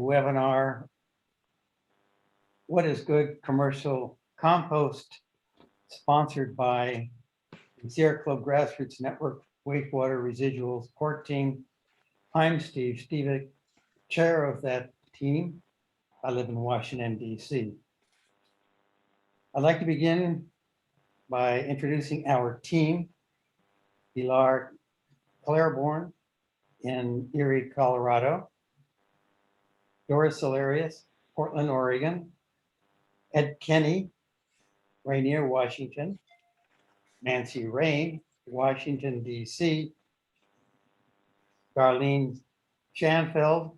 webinar, What is Good Commercial Compost, sponsored by the Sierra Club Grassroots Network Wastewater Residual Support Team. I'm Stevick, chair of that team. I live in Washington, D.C. I'd like to begin by introducing our team. Lor Holmes in Erie, Colorado. Doris Cellarius, Portland, Oregon. Ed Kenney, Rainier, Washington. Nancy Raine, Washington, D.C. Darlene Schanfeld,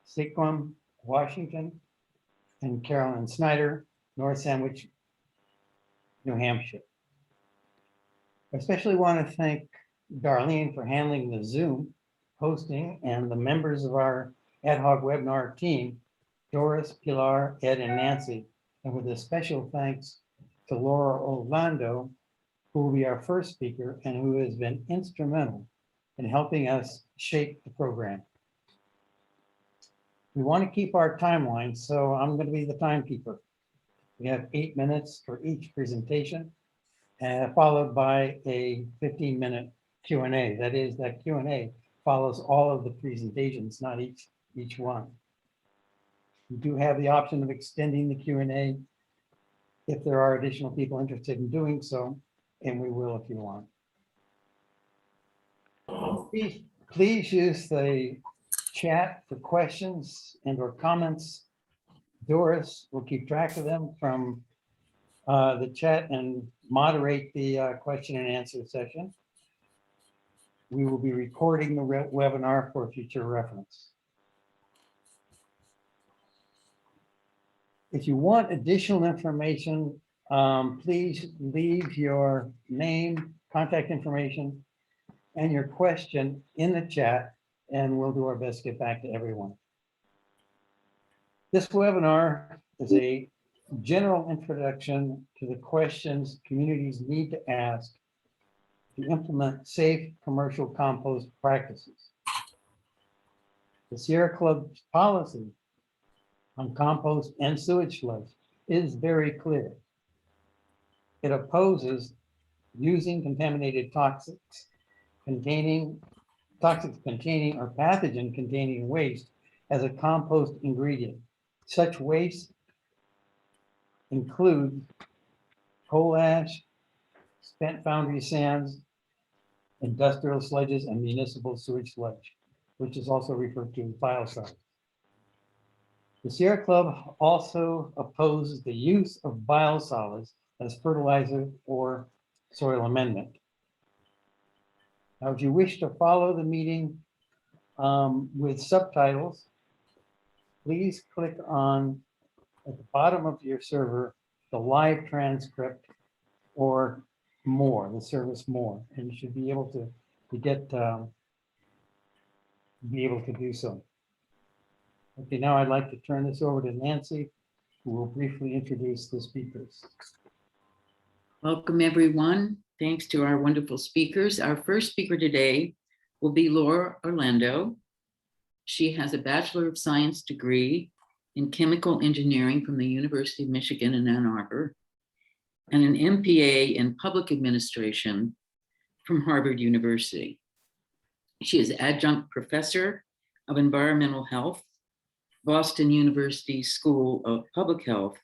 Sequim, Washington. And Carolyn Snyder, North Sandwich, New Hampshire. I especially want to thank Darlene for handling the Zoom hosting and the members of our ad hoc webinar team, Doris, Pilar, Ed, and Nancy. And with a special thanks to Lor Holmes, who will be our first speaker and who has been instrumental in helping us shape the program. We want to keep our timeline, so I'm going to be the timekeeper. We have 8 minutes for each presentation, followed by a 15-minute Q&A. That is, that Q&A follows all of the presentations, not each one. You do have the option of extending the Q&A if there are additional people interested in doing so, and we will if you want. Please use the chat for questions and or comments. Doris will keep track of them from the chat and moderate the question and answer session. We will be recording the webinar for future reference. If you want additional information, please leave your name, contact information, and your question in the chat, and we'll do our best to get back to everyone. This webinar is a general introduction to the questions communities need to ask to implement safe commercial compost practices. The Sierra Club's policy on compost and sewage sludge is very clear. It opposes using contaminated toxics containing or pathogen containing waste as a compost ingredient. Such waste include coal ash, spent foundry sands, industrial sludges, and municipal sewage sludge, which is also referred to as biosolids. The Sierra Club also opposes the use of biosolids as fertilizer or soil amendment. Now, if you wish to follow the meeting with subtitles, please click on, at the bottom of your server, the live transcript or more, the service more, and you should be able to do so. Okay, now I'd like to turn this over to Nancy, who will briefly introduce the speakers. Welcome, everyone. Thanks to our wonderful speakers. Our first speaker today will be Lor Holmes. She has a Bachelor of Science degree in Chemical Engineering from the University of Michigan in Ann Arbor, and an MPA in Public Administration from Harvard University. She is Adjunct Professor of Environmental Health, Boston University School of Public Health,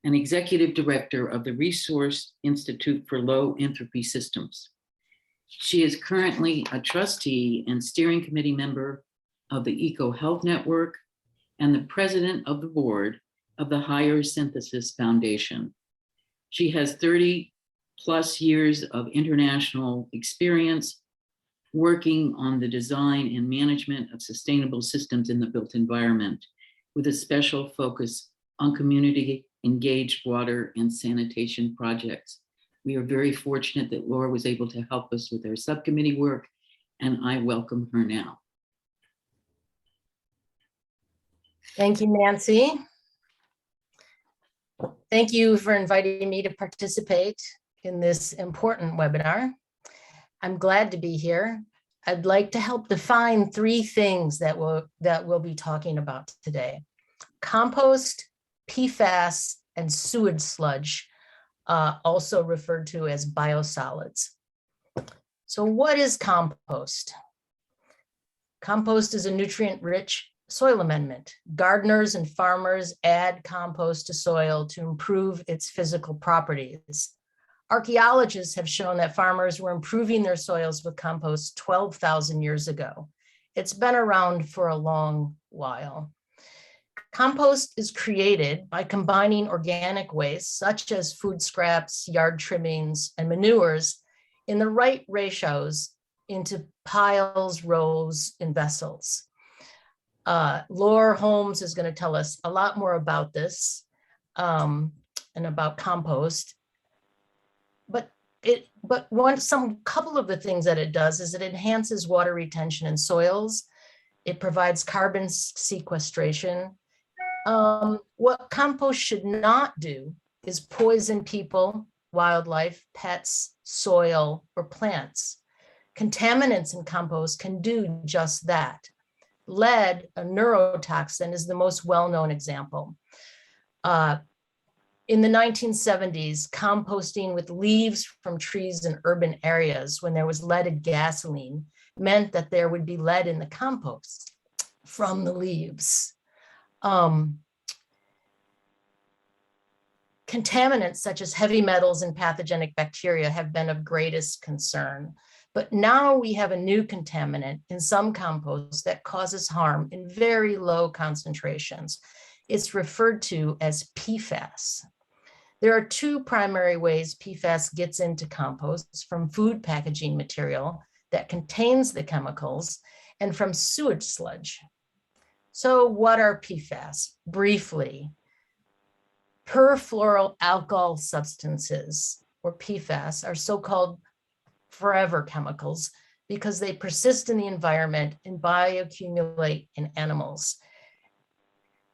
and Executive Director of the Resource Institute for Low Entropy Systems. She is currently a trustee and steering committee member of the Eco Health Network and the president of the board of the Higher Synthesis Foundation. She has 30+ years of international experience working on the design and management of sustainable systems in the built environment, with a special focus on community engaged water and sanitation projects. We are very fortunate that Laura was able to help us with our subcommittee work, and I welcome her now. Thank you, Nancy. Thank you for inviting me to participate in this important webinar. I'm glad to be here. I'd like to help define three things that we'll be talking about today: compost, PFAS, and sewage sludge, also referred to as biosolids. So what is compost? Compost is a nutrient-rich soil amendment. Gardeners and farmers add compost to soil to improve its physical properties. Archaeologists have shown that farmers were improving their soils with compost 12,000 years ago. It's been around for a long while. Compost is created by combining organic waste, such as food scraps, yard trimmings, and manures, in the right ratios into piles, rows, and vessels. Lor Holmes is going to tell us a lot more about this and about compost. But couple of the things that it does is it enhances water retention in soils. It provides carbon sequestration. What compost should not do is poison people, wildlife, pets, soil, or plants. Contaminants in compost can do just that. Lead, a neurotoxin, is the most well-known example. In the 1970s, composting with leaves from trees in urban areas when there was leaded gasoline meant that there would be lead in the compost from the leaves. Contaminants such as heavy metals and pathogenic bacteria have been of greatest concern. But now we have a new contaminant in some compost that causes harm in very low concentrations. It's referred to as PFAS. There are two primary ways PFAS gets into compost: from food packaging material that contains the chemicals and from sewage sludge. So what are PFAS? Briefly, perfluoroalkyl substances, or PFAS, are so-called forever chemicals because they persist in the environment and bioaccumulate in animals.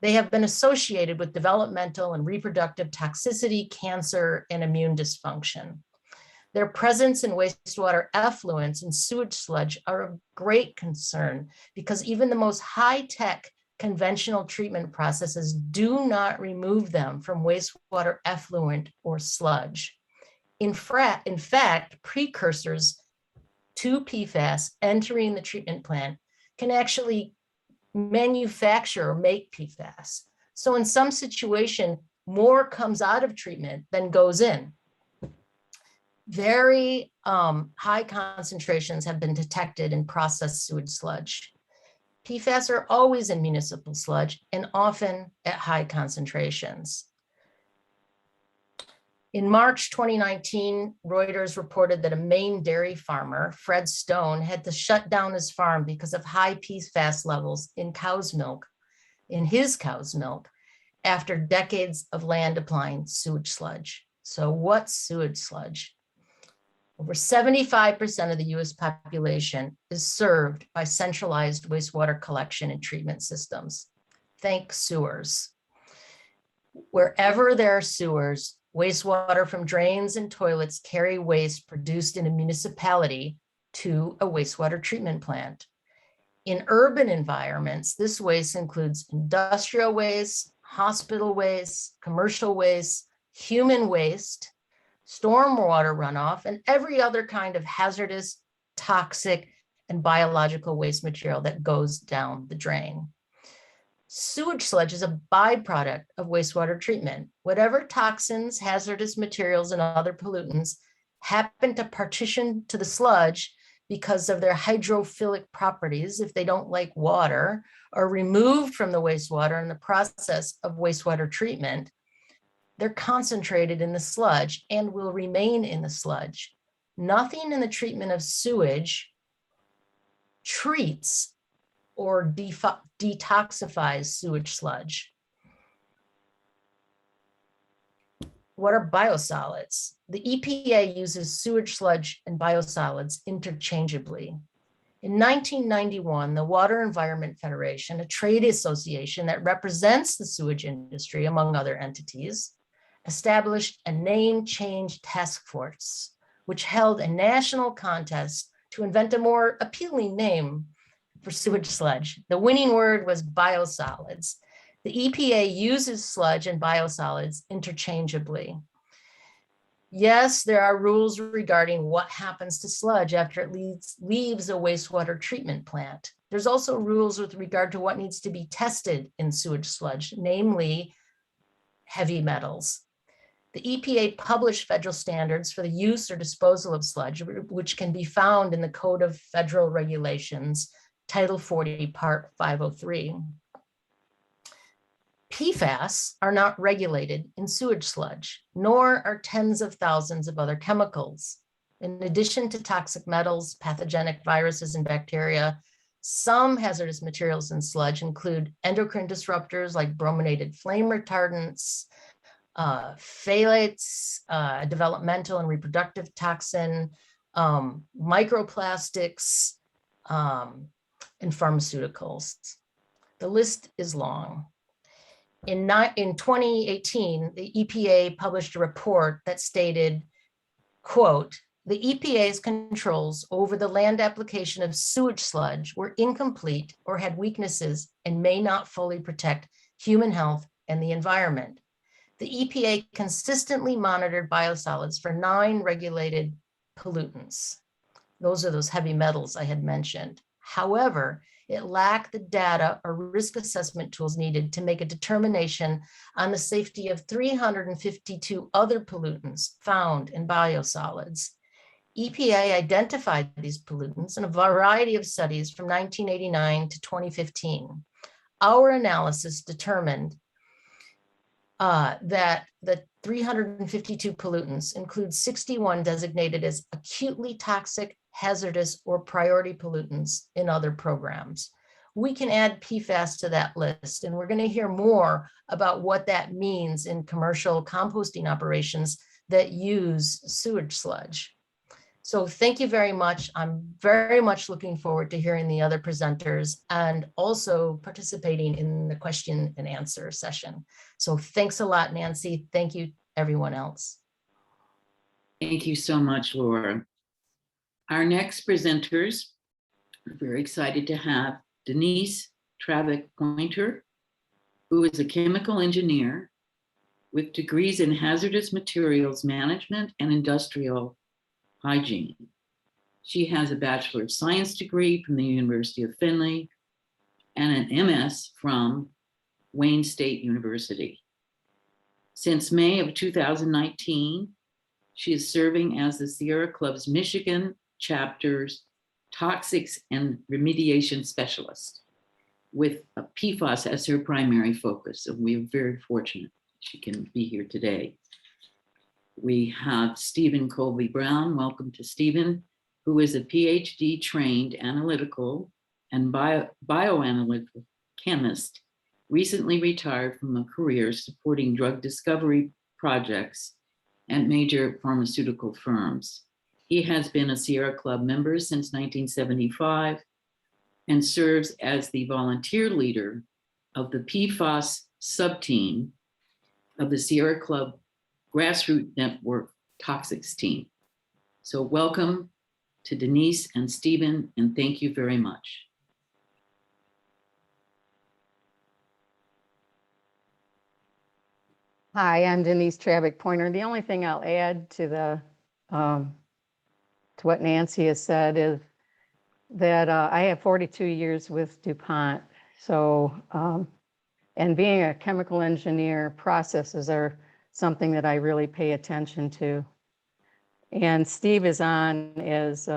They have been associated with developmental and reproductive toxicity, cancer, and immune dysfunction. Their presence in wastewater effluents and sewage sludge are of great concern because even the most high-tech conventional treatment processes do not remove them from wastewater effluent or sludge. In fact, precursors to PFAS entering the treatment plant can actually manufacture or make PFAS. So in some situation, more comes out of treatment than goes in. Very high concentrations have been detected in processed sewage sludge. PFAS are always in municipal sludge and often at high concentrations. In March 2019, Reuters reported that a Maine dairy farmer, Fred Stone, had to shut down his farm because of high PFAS levels in his cow's milk, after decades of land applying sewage sludge. So what's sewage sludge? Over 75% of the US population is served by centralized wastewater collection and treatment systems. Think sewers. Wherever there are sewers, wastewater from drains and toilets carry waste produced in a municipality to a wastewater treatment plant. In urban environments, this waste includes industrial waste, hospital waste, commercial waste, human waste, stormwater runoff, and every other kind of hazardous, toxic, and biological waste material that goes down the drain. Sewage sludge is a byproduct of wastewater treatment. Whatever toxins, hazardous materials, and other pollutants happen to partition to the sludge because of their hydrophilic properties, if they don't like water, are removed from the wastewater in the process of wastewater treatment, they're concentrated in the sludge and will remain in the sludge. Nothing in the treatment of sewage treats or detoxifies sewage sludge. What are biosolids? The EPA uses sewage sludge and biosolids interchangeably. In 1991, the Water Environment Federation, a trade association that represents the sewage industry, among other entities, established a name change task force, which held a national contest to invent a more appealing name for sewage sludge. The winning word was biosolids. The EPA uses sludge and biosolids interchangeably. Yes, there are rules regarding what happens to sludge after it leaves a wastewater treatment plant. There's also rules with regard to what needs to be tested in sewage sludge, namely heavy metals. The EPA published federal standards for the use or disposal of sludge, which can be found in the Code of Federal Regulations, Title 40, Part 503. PFAS are not regulated in sewage sludge, nor are tens of thousands of other chemicals. In addition to toxic metals, pathogenic viruses and bacteria, some hazardous materials in sludge include endocrine disruptors like brominated flame retardants, phthalates, developmental and reproductive toxin, microplastics, and pharmaceuticals. The list is long. In 2018, the EPA published a report that stated, quote, the EPA's controls over the land application of sewage sludge were incomplete or had weaknesses and may not fully protect human health and the environment. The EPA consistently monitored biosolids for 9 regulated pollutants. Those are those heavy metals I had mentioned. However, it lacked the data or risk assessment tools needed to make a determination on the safety of 352 other pollutants found in biosolids. EPA identified these pollutants in a variety of studies from 1989 to 2015. Our analysis determined that the 352 pollutants include 61 designated as acutely toxic, hazardous, or priority pollutants in other programs. We can add PFAS to that list, and we're going to hear more about what that means in commercial composting operations that use sewage sludge. So thank you very much. I'm very much looking forward to hearing the other presenters and also participating in the question and answer session. So thanks a lot, Nancy. Thank you, everyone else. Thank you so much, Laura. Our next presenters, we're very excited to have Denise Trabbic-Pointer, who is a chemical engineer with degrees in hazardous materials management and industrial hygiene. She has a Bachelor of Science degree from the University of Findlay and an MS from Wayne State University. Since May of 2019, she is serving as the Sierra Club's Michigan chapter's Toxics and Remediation Specialist with PFAS as her primary focus. And we are very fortunate she can be here today. We have Stephen Colby-Brown. Welcome to Stephen, who is a PhD trained analytical and bioanalytical chemist, recently retired from a career supporting drug discovery projects at major pharmaceutical firms. He has been a Sierra Club member since 1975 and serves as the volunteer leader of the PFAS subteam of the Sierra Club Grassroots Network Toxics team. So welcome to Denise and Stephen, and thank you very much. Hi, I'm Denise Trabbic-Pointer. The only thing I'll add to what Nancy has said is that I have 42 years with DuPont. So, and being a chemical engineer, processes are something that I really pay attention to. And Steve is on, as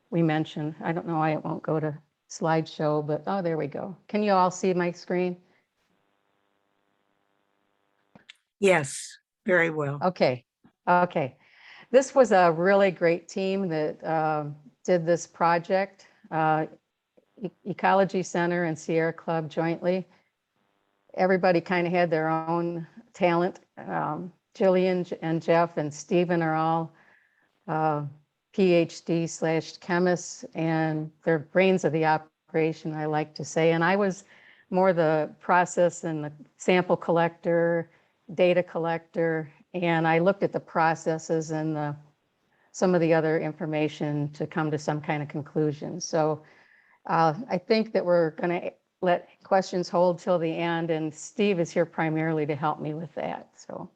we mentioned. I don't know why it won't go to slideshow, but oh, there we go. Can you all see my screen? Yes, very well. Okay. This was a really great team that did this project, Ecology Center and Sierra Club jointly. Everybody kind of had their own talent. Jillian and Jeff and Stephen are all PhD/chemists, and they're brains of the operation, I like to say. And I was more the process and the sample collector, data collector, and I looked at the processes and the some of the other information to come to some kind of conclusion. So I think that we're going to let questions hold till the end, and Steve is here primarily to help me with that. So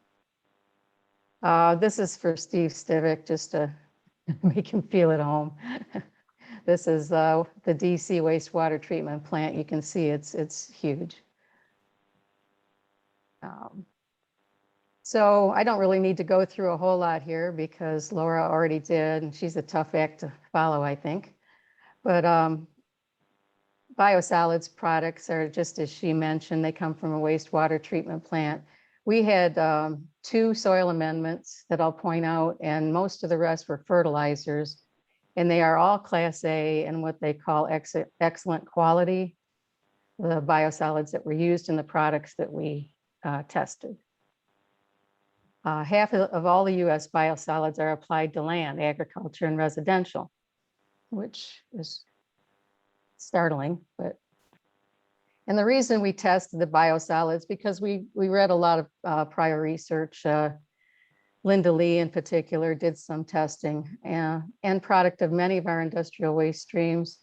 this is for Steve Stevick, just to make him feel at home. This is the DC wastewater treatment plant. You can see it's huge. So I don't really need to go through a whole lot here because Laura already did, and she's a tough act to follow, I think. But biosolids products are, just as she mentioned, they come from a wastewater treatment plant. We had 2 soil amendments that I'll point out, and most of the rest were fertilizers. And they are all Class A and what they call excellent quality, the biosolids that were used in the products that we tested. Half of all the US biosolids are applied to land, agriculture, and residential, which is startling. And the reason we tested the biosolids, because we read a lot of prior research. Linda Lee in particular did some testing, and product of many of our industrial waste streams,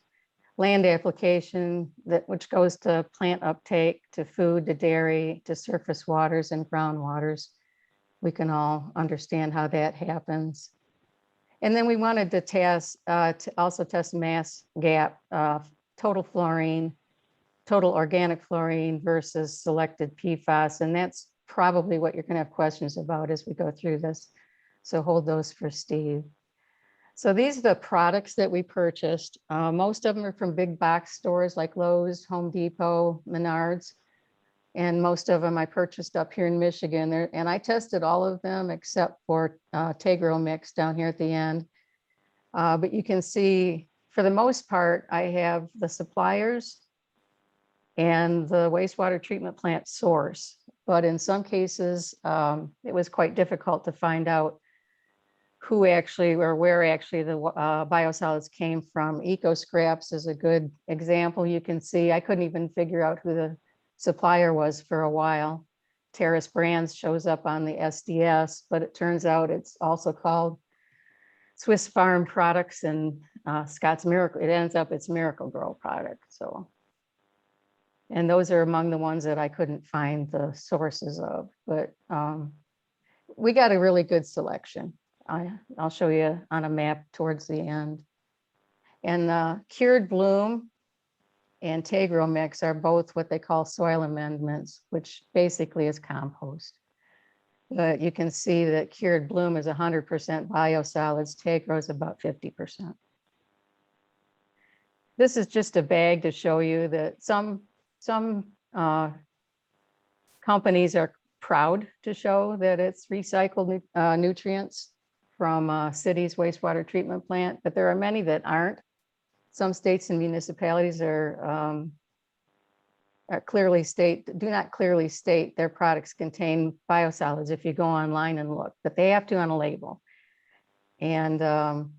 land application which goes to plant uptake, to food, to dairy, to surface waters and groundwaters. We can all understand how that happens. And then we wanted to also test mass gap, total fluorine, total organic fluorine versus selected PFAS. And that's probably what you're going to have questions about as we go through this. So hold those for Steve. So these are the products that we purchased. Most of them are from big box stores like Lowe's, Home Depot, Menards. And most of them I purchased up here in Michigan. And I tested all of them except for Tegro Mix down here at the end. But you can see, for the most part, I have the suppliers and the wastewater treatment plant source. But in some cases, it was quite difficult to find out who actually or where actually the biosolids came from. Eco Scraps is a good example. You can see I couldn't even figure out who the supplier was for a while. Terrace Brands shows up on the SDS, but it turns out it's also called Swiss Farm Products and Scott's Miracle. It ends up it's Miracle Grow product. So. And those are among the ones that I couldn't find the sources of, but we got a really good selection. I'll show you on a map towards the end. And Cured Bloom and Tegro Mix are both what they call soil amendments, which basically is compost. But you can see that Cured Bloom is 100% biosolids, Tegro is about 50%. This is just a bag to show you that some companies are proud to show that it's recycled nutrients from cities' wastewater treatment plant, but there are many that aren't. Some states and municipalities are do not clearly state their products contain biosolids if you go online and look, but they have to on a label. And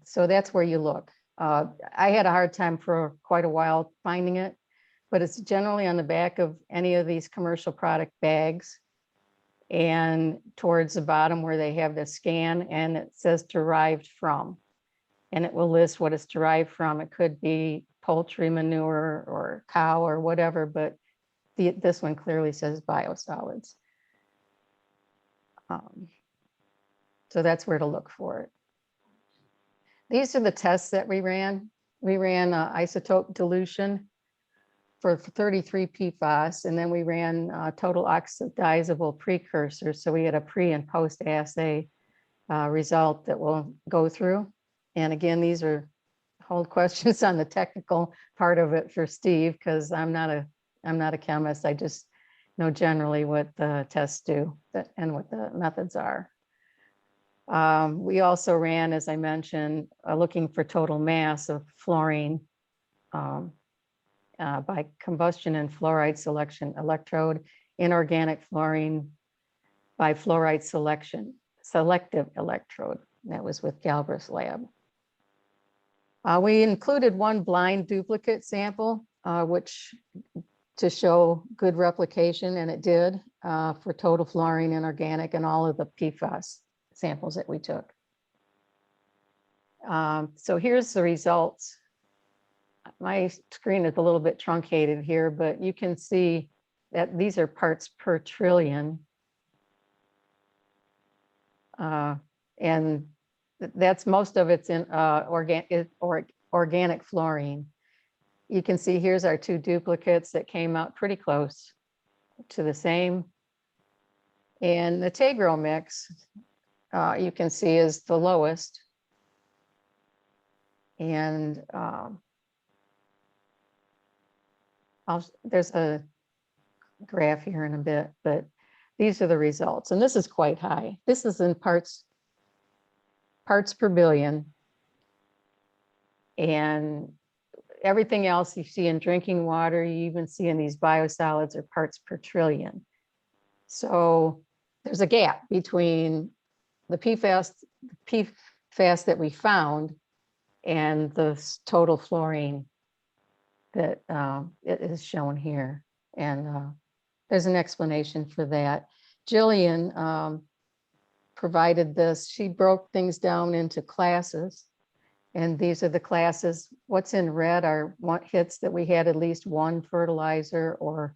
so that's where you look. I had a hard time for quite a while finding it, but it's generally on the back of any of these commercial product bags and towards the bottom where they have the scan, and it says derived from, and it will list what it's derived from. It could be poultry manure or cow or whatever, but this one clearly says biosolids. So that's where to look for it. These are the tests that we ran. We ran isotope dilution for 33 PFAS, and then we ran total oxidizable precursors. So we had a pre and post assay result that we'll go through. And again, these are hold questions on the technical part of it for Steve, because I'm not a chemist. I just know generally what the tests do and what the methods are. We also ran, as I mentioned, looking for total mass of fluorine by combustion and fluoride selection electrode, inorganic fluorine by fluoride selective electrode. That was with Galbraith's lab. We included one blind duplicate sample, which to show good replication, and it did for total fluorine, inorganic, and all of the PFAS samples that we took. So here's the results. My screen is a little bit truncated here, but you can see that these are parts per trillion. And that's most of it's in organic fluorine. You can see here's our two duplicates that came out pretty close to the same. And the Tegro mix, you can see is the lowest. And there's a graph here in a bit, but these are the results. And this is quite high. This is in parts per billion. And everything else you see in drinking water, you even see in these biosolids are parts per trillion. So there's a gap between the PFAS that we found and the total fluorine that it is shown here. And there's an explanation for that. Jillian provided this. She broke things down into classes. And these are the classes. What's in red are hits that we had at least one fertilizer or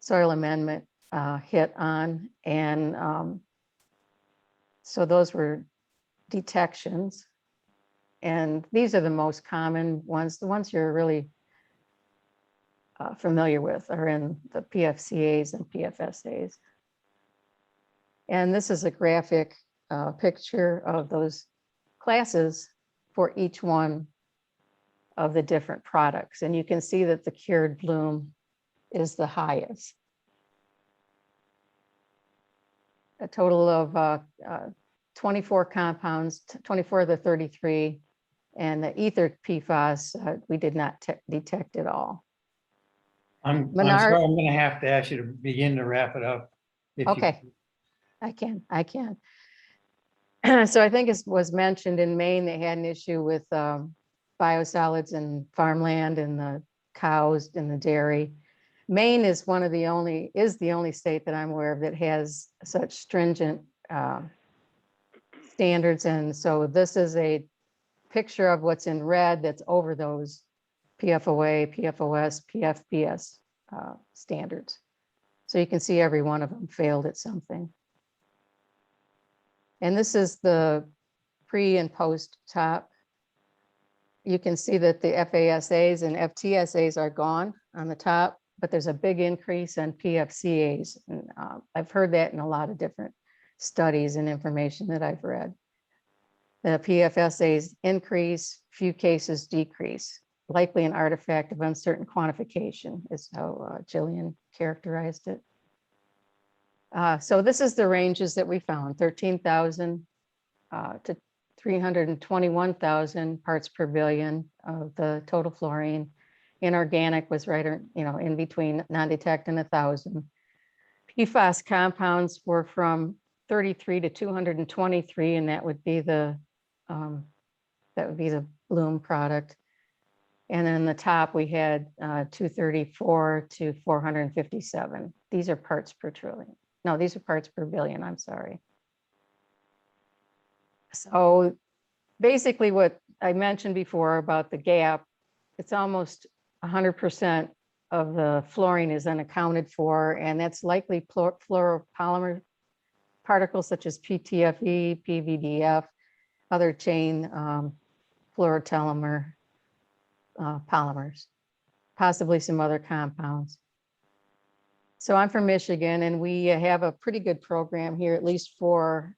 soil amendment hit on. And so those were detections. And these are the most common ones. The ones you're really familiar with are in the PFCAs and PFSAs. And this is a graphic picture of those classes for each one of the different products. And you can see that the cured bloom is the highest. A total of 24 compounds, 24 of the 33, and the ether PFAS, we did not detect at all. I'm Menard- sorry, I'm gonna have to ask you to begin to wrap it up. if you- Okay. I can. So I think it was mentioned in Maine, they had an issue with biosolids in farmland and the cows and the dairy. Maine is the only state that I'm aware of that has such stringent standards. And so this is a picture of what's in red that's over those PFOA, PFOS, PFBS standards. So you can see every one of them failed at something. And this is the pre and post top. You can see that the FASAs and FTSAs are gone on the top, but there's a big increase in PFCAs. And I've heard that in a lot of different studies and information that I've read. The PFSAs increase, few cases decrease, likely an artifact of uncertain quantification is how Jillian characterized it. So this is the ranges that we found, 13,000 to 321,000 parts per billion of the total fluorine. Inorganic was right, in between non-detect and 1,000. PFAS compounds were from 33 to 223, and that would be the bloom product. And then the top we had 234 to 457. These are parts per trillion. No, these are parts per billion, I'm sorry. So basically what I mentioned before about the gap, it's almost 100% of the fluorine is unaccounted for, and that's likely fluoropolymer particles such as PTFE, PVDF, other chain fluorotelomere polymers, possibly some other compounds. So I'm from Michigan, and we have a pretty good program here, at least for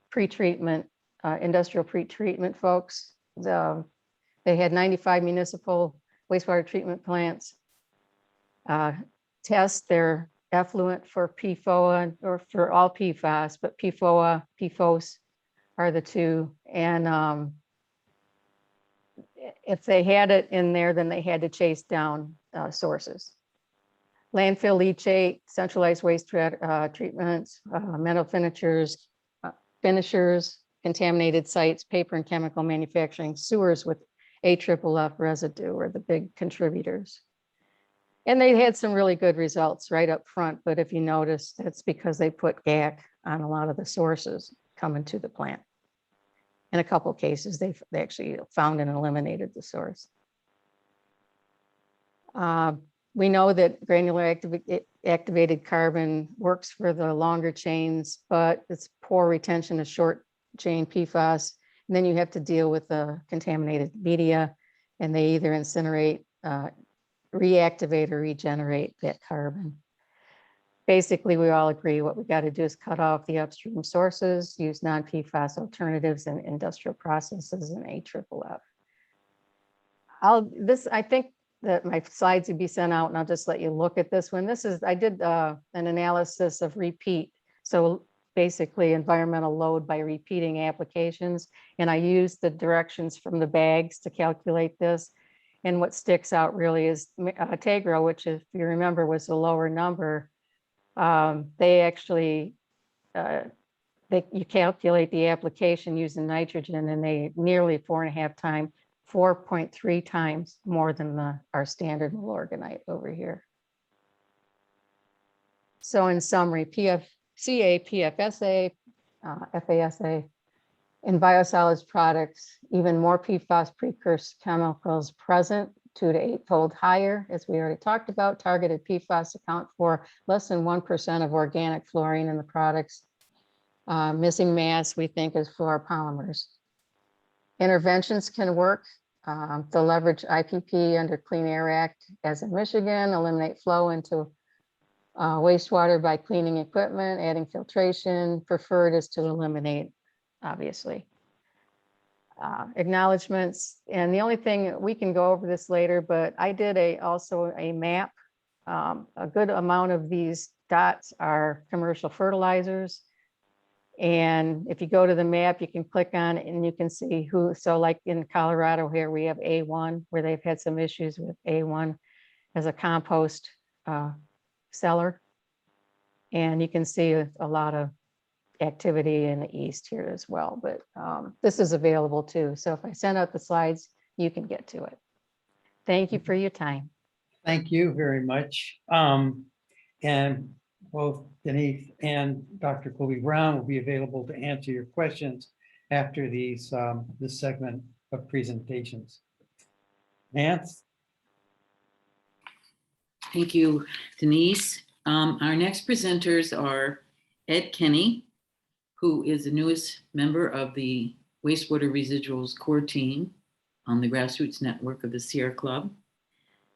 pre-treatment, industrial pre-treatment folks. They had 95 municipal wastewater treatment plants test their effluent for PFOA or for all PFAS, but PFOA, PFOS are the two. And if they had it in there, then they had to chase down sources. Landfill leachate, centralized waste treatments, metal finishers, contaminated sites, paper and chemical manufacturing, sewers with AFFF residue are the big contributors. And they had some really good results right up front, but if you notice, that's because they put GAC on a lot of the sources coming to the plant. In a couple cases, they actually found and eliminated the source. We know that granular activated carbon works for the longer chains, but it's poor retention of short chain PFAS. And then you have to deal with the contaminated media, and they either incinerate, reactivate, or regenerate that carbon. Basically, we all agree what we got to do is cut off the upstream sources, use non-PFAS alternatives in industrial processes, and AFFF. I think that my slides would be sent out, and I'll just let you look at this one. I did an analysis of repeat. So basically environmental load by repeating applications. And I used the directions from the bags to calculate this. And what sticks out really is Tegro, which, if you remember, was a lower number. They actually, you calculate the application using nitrogen, and they nearly 4.3 times more than our standard milorganite over here. So in summary, PFCA, PFSA, FASA, in biosolids products, even more PFAS precursor chemicals present, 2 to 8-fold higher, as we already talked about. Targeted PFAS account for less than 1% of organic fluorine in the products. Missing mass, we think, is fluoropolymers. Interventions can work. They'll leverage IPP under Clean Air Act, as in Michigan, eliminate flow into wastewater by cleaning equipment, adding filtration. Preferred is to eliminate, obviously. Acknowledgements, and the only thing, we can go over this later, but I did also a map. A good amount of these dots are commercial fertilizers. And if you go to the map, you can click on it and you can see who. So like in Colorado here, we have A1, where they've had some issues with A1 as a compost seller. And you can see a lot of activity in the east here as well, but this is available too. So if I send out the slides, you can get to it. Thank you for your time. Thank you very much. And both Denise and Dr. Colby Brown will be available to answer your questions after this segment of presentations. Nance? Thank you, Denise. Our next presenters are Ed Kenney, who is the newest member of the Wastewater Residuals Core Team on the Grassroots Network of the Sierra Club,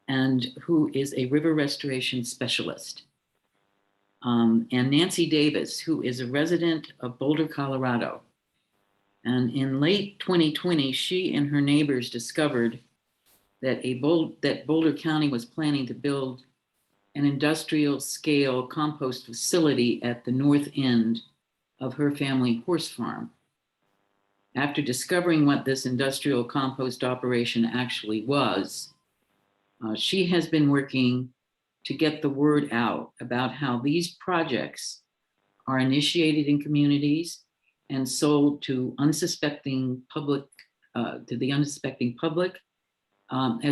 and who is a river restoration specialist. And Nancy Davis, who is a resident of Boulder, Colorado. And in late 2020, she and her neighbors discovered that Boulder County was planning to build an industrial scale compost facility at the north end of her family horse farm. After discovering what this industrial compost operation actually was, she has been working to get the word out about how these projects are initiated in communities and sold to unsuspecting public, as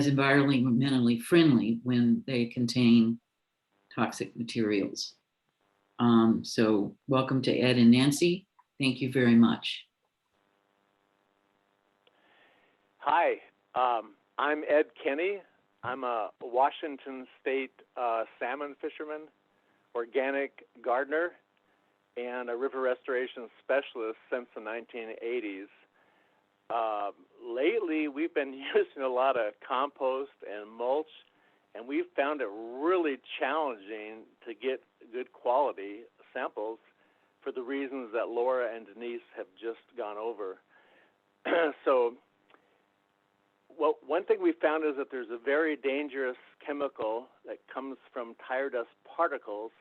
environmentally friendly when they contain toxic materials. So welcome to Ed and Nancy. Thank you very much. Hi, I'm Ed Kenney. I'm a Washington State salmon fisherman, organic gardener, and a river restoration specialist since the 1980s. Lately, we've been using a lot of compost and mulch, and we've found it really challenging to get good quality samples for the reasons that Laura and Denise have just gone over. So one thing we found is that there's a very dangerous chemical that comes from tire dust particles,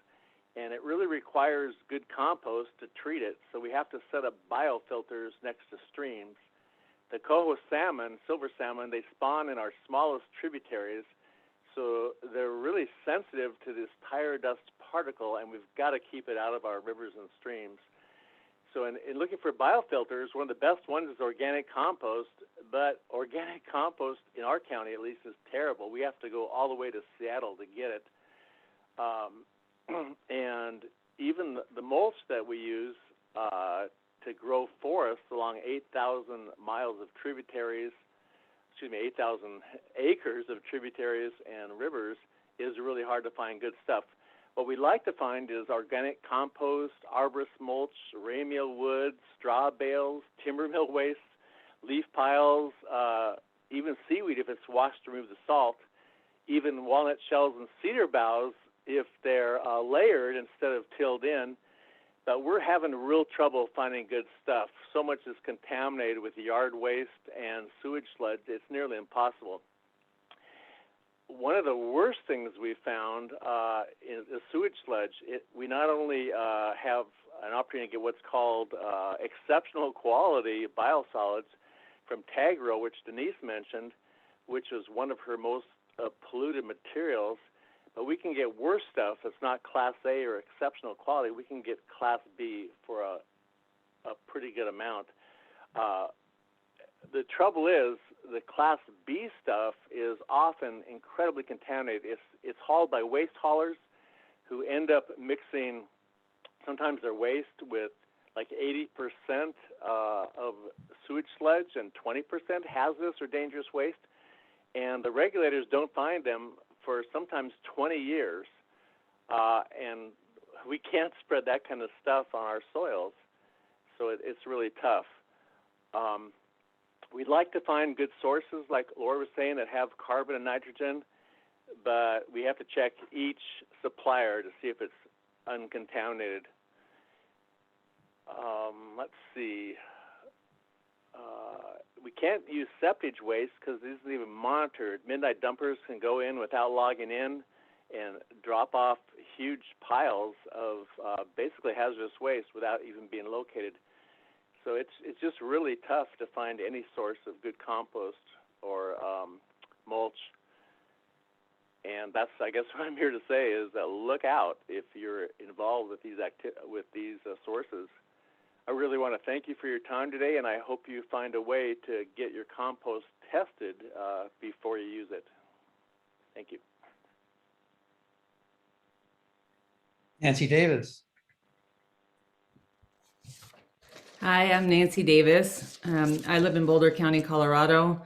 and it really requires good compost to treat it. So we have to set up biofilters next to streams. The coho salmon, silver salmon, they spawn in our smallest tributaries, so they're really sensitive to this tire dust particle, and we've got to keep it out of our rivers and streams. So in looking for biofilters, one of the best ones is organic compost, but organic compost in our county, at least, is terrible. We have to go all the way to Seattle to get it. And even the mulch that we use to grow forests along 8,000 miles of tributaries, 8,000 acres of tributaries and rivers is really hard to find good stuff. What we like to find is organic compost, arborist mulch, ramial wood, straw bales, timber mill waste, leaf piles, even seaweed if it's washed to remove the salt, even walnut shells and cedar boughs if they're layered instead of tilled in. But we're having real trouble finding good stuff. So much is contaminated with yard waste and sewage sludge, it's nearly impossible. One of the worst things we found is the sewage sludge. We not only have an opportunity to get what's called exceptional quality biosolids from Tagro, which Denise mentioned, which is one of her most polluted materials, but we can get worse stuff that's not Class A or exceptional quality. We can get Class B for a pretty good amount. The trouble is, the Class B stuff is often incredibly contaminated. It's hauled by waste haulers who end up mixing sometimes their waste with like 80% of sewage sludge and 20% hazardous or dangerous waste. And the regulators don't find them for sometimes 20 years. And we can't spread that kind of stuff on our soils. So it's really tough. We'd like to find good sources, like Laura was saying, that have carbon and nitrogen, but we have to check each supplier to see if it's uncontaminated. Let's see. We can't use septic waste because this isn't even monitored. Midnight dumpers can go in without logging in and drop off huge piles of basically hazardous waste without even being located. So it's just really tough to find any source of good compost or mulch. And that's, I guess, what I'm here to say is that look out if you're involved with these sources. I really want to thank you for your time today, and I hope you find a way to get your compost tested before you use it. Thank you. Nancy Davis. Hi, I'm Nancy Davis. I live in Boulder County, Colorado.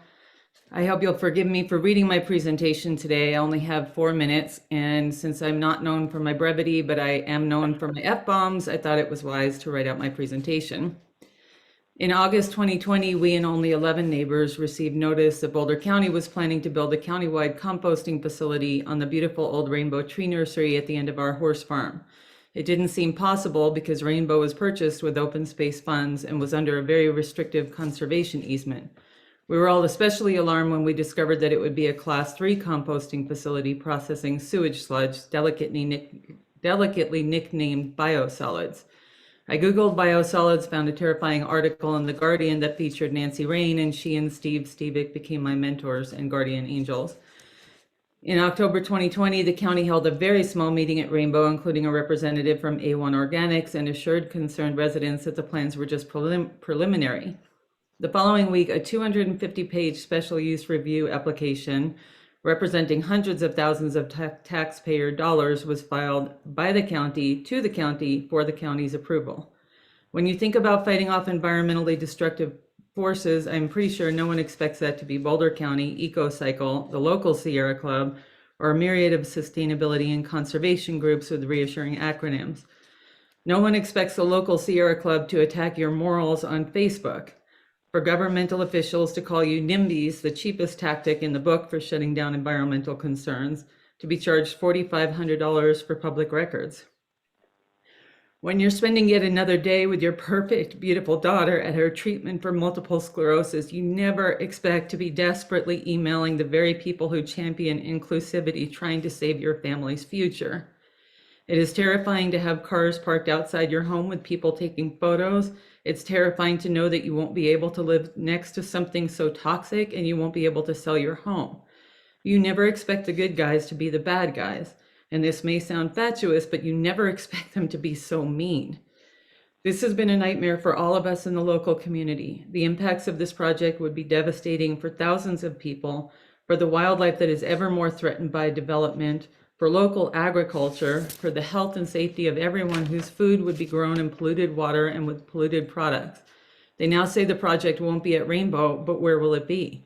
I hope you'll forgive me for reading my presentation today. I only have 4 minutes, and since I'm not known for my brevity, but I am known for my F-bombs, I thought it was wise to write out my presentation. In August 2020, we and only 11 neighbors received notice that Boulder County was planning to build a countywide composting facility on the beautiful old Rainbow Tree Nursery at the end of our horse farm. It didn't seem possible because Rainbow was purchased with open space funds and was under a very restrictive conservation easement. We were all especially alarmed when we discovered that it would be a Class 3 composting facility processing sewage sludge, delicately nicknamed biosolids. I Googled biosolids, found a terrifying article in The Guardian that featured Nancy Raine, and she and Stevick became my mentors and guardian angels. In October 2020, the county held a very small meeting at Rainbow, including a representative from A1 Organics, and assured concerned residents that the plans were just preliminary. The following week, a 250-page special use review application representing hundreds of thousands of taxpayer dollars was filed by the county to the county for the county's approval. When you think about fighting off environmentally destructive forces, I'm pretty sure no one expects that to be Boulder County, EcoCycle, the local Sierra Club, or a myriad of sustainability and conservation groups with reassuring acronyms. No one expects the local Sierra Club to attack your morals on Facebook, for governmental officials to call you NIMBYs, the cheapest tactic in the book for shutting down environmental concerns, to be charged $4,500 for public records. When you're spending yet another day with your perfect, beautiful daughter at her treatment for multiple sclerosis, you never expect to be desperately emailing the very people who champion inclusivity, trying to save your family's future. It is terrifying to have cars parked outside your home with people taking photos. It's terrifying to know that you won't be able to live next to something so toxic and you won't be able to sell your home. You never expect the good guys to be the bad guys. And this may sound fatuous, but you never expect them to be so mean. This has been a nightmare for all of us in the local community. The impacts of this project would be devastating for thousands of people, for the wildlife that is ever more threatened by development, for local agriculture, for the health and safety of everyone whose food would be grown in polluted water and with polluted products. They now say the project won't be at Rainbow, but where will it be?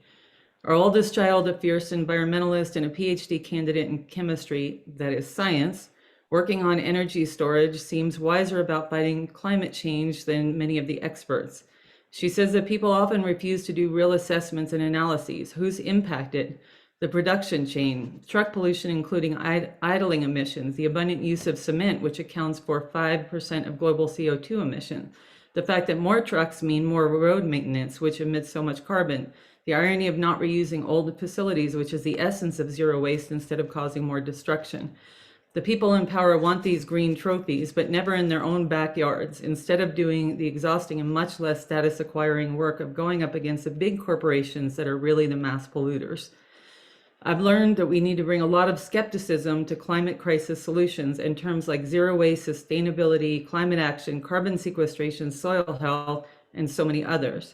Our oldest child, a fierce environmentalist and a PhD candidate in chemistry, that is science, working on energy storage, seems wiser about fighting climate change than many of the experts. She says that people often refuse to do real assessments and analyses. Who's impacted? The production chain, truck pollution, including idling emissions, the abundant use of cement, which accounts for 5% of global CO2 emissions, the fact that more trucks mean more road maintenance, which emits so much carbon, the irony of not reusing old facilities, which is the essence of zero waste, instead of causing more destruction. The people in power want these green trophies, but never in their own backyards, instead of doing the exhausting and much less status acquiring work of going up against the big corporations that are really the mass polluters. I've learned that we need to bring a lot of skepticism to climate crisis solutions in terms like zero waste, sustainability, climate action, carbon sequestration, soil health, and so many others.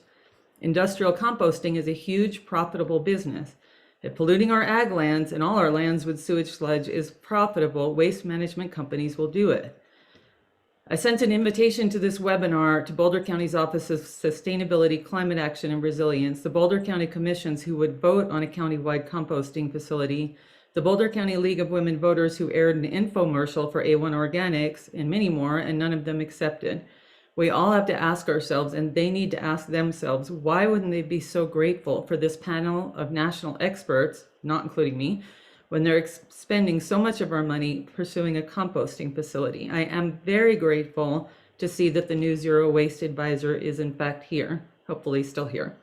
Industrial composting is a huge profitable business. If polluting our ag lands and all our lands with sewage sludge is profitable, waste management companies will do it. I sent an invitation to this webinar to Boulder County's Office of Sustainability, Climate Action, and Resilience, the Boulder County Commissions who would vote on a county-wide composting facility, the Boulder County League of Women Voters who aired an infomercial for A1 Organics, and many more, and none of them accepted. We all have to ask ourselves, and they need to ask themselves, why wouldn't they be so grateful for this panel of national experts, not including me, when they're spending so much of our money pursuing a composting facility? I am very grateful to see that the new Zero Waste Advisor is in fact here, hopefully still here.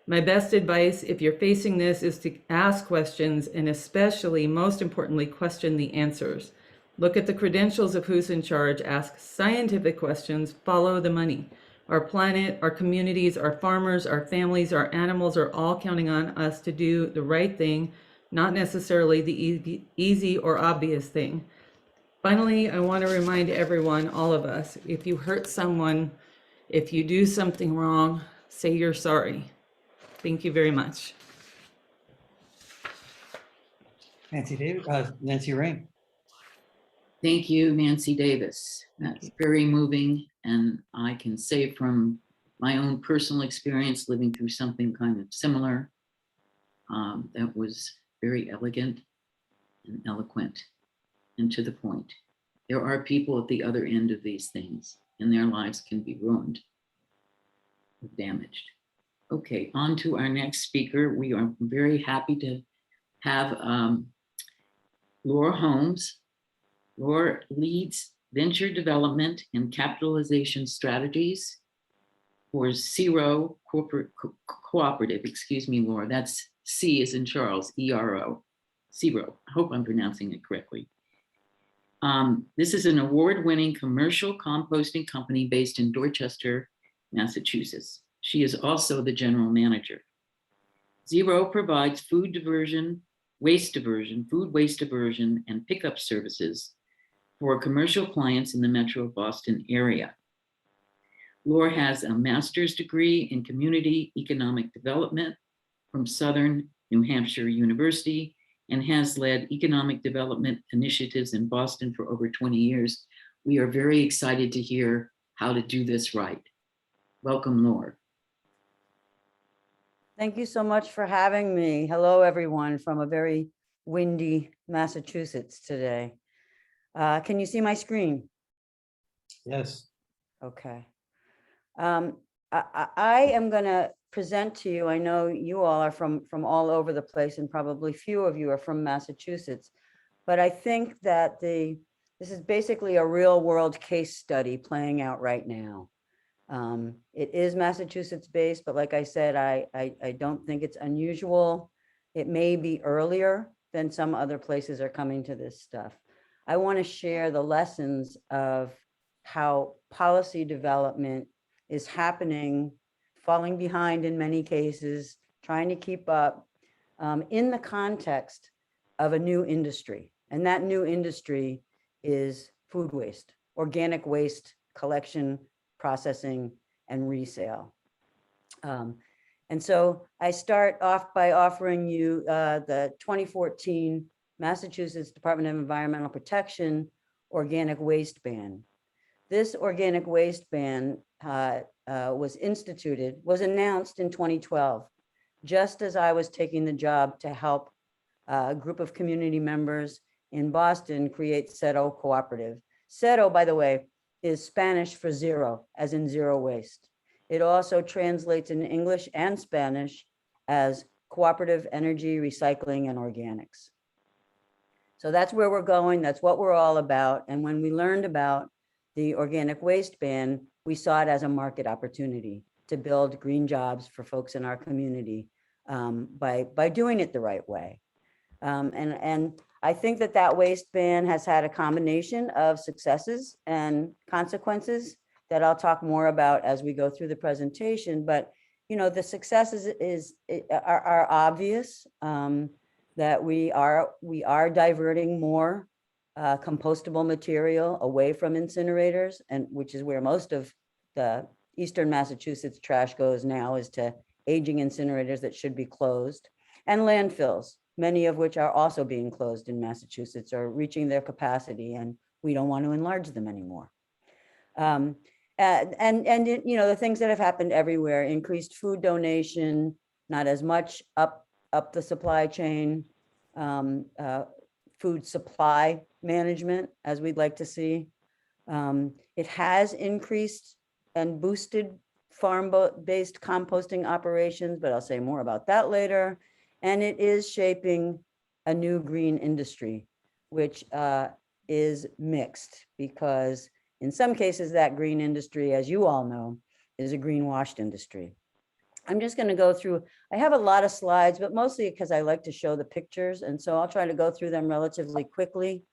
My best advice, if you're facing this, is to ask questions and especially, most importantly, question the answers. Look at the credentials of who's in charge, ask scientific questions, follow the money. Our planet, our communities, our farmers, our families, our animals are all counting on us to do the right thing, not necessarily the easy or obvious thing. Finally, I want to remind everyone, all of us, if you hurt someone, if you do something wrong, say you're sorry. Thank you very much. Nancy Raine. Thank you, Nancy Davis. That's very moving. And I can say from my own personal experience living through something kind of similar, that was very elegant and eloquent and to the point. There are people at the other end of these things and their lives can be ruined or damaged. Okay, on to our next speaker. We are very happy to have Lor Holmes. Lor leads venture development and capitalization strategies for Zero Cooperative, excuse me, Lor, that's C as in Charles, E-R-O, Zero. I hope I'm pronouncing it correctly. This is an award-winning commercial composting company based in Dorchester, Massachusetts. She is also the general manager. Zero provides food waste diversion, and pickup services for commercial clients in the Metro Boston area. Lor has a master's degree in community economic development from Southern New Hampshire University and has led economic development initiatives in Boston for over 20 years. We are very excited to hear how to do this right. Welcome, Lor. Thank you so much for having me. Hello, everyone, from a very windy Massachusetts today. Can you see my screen? Yes. Okay. I am going to present to you. I know you all are from all over the place, and probably few of you are from Massachusetts. But I think that this is basically a real world case study playing out right now. It is Massachusetts based, but like I said, I don't think it's unusual. It may be earlier than some other places are coming to this stuff. I want to share the lessons of how policy development is happening, falling behind in many cases, trying to keep up in the context of a new industry. And that new industry is food waste, organic waste collection, processing, and resale. And so I start off by offering you the 2014 Massachusetts Department of Environmental Protection organic waste ban. This organic waste ban was announced in 2012, just as I was taking the job to help a group of community members in Boston create Cero Cooperative. Cero, by the way, is Spanish for zero, as in zero waste. It also translates in English and Spanish as cooperative energy, recycling, and organics. So that's where we're going. That's what we're all about. And when we learned about the organic waste ban, we saw it as a market opportunity to build green jobs for folks in our community by doing it the right way. And I think that waste ban has had a combination of successes and consequences that I'll talk more about as we go through the presentation. But the successes are obvious, that we are diverting more compostable material away from incinerators, and which is where most of the Eastern Massachusetts trash goes now, is to aging incinerators that should be closed, and landfills, many of which are also being closed in Massachusetts or reaching their capacity, and we don't want to enlarge them anymore. And the things that have happened everywhere: increased food donation, not as much up the supply chain, food supply management as we'd like to see. It has increased and boosted farm-based composting operations, but I'll say more about that later. And it is shaping a new green industry, which is mixed, because in some cases that green industry, as you all know, is a greenwashed industry. I'm just going to go through, I have a lot of slides, but mostly because I like to show the pictures. And so I'll try to go through them relatively quickly.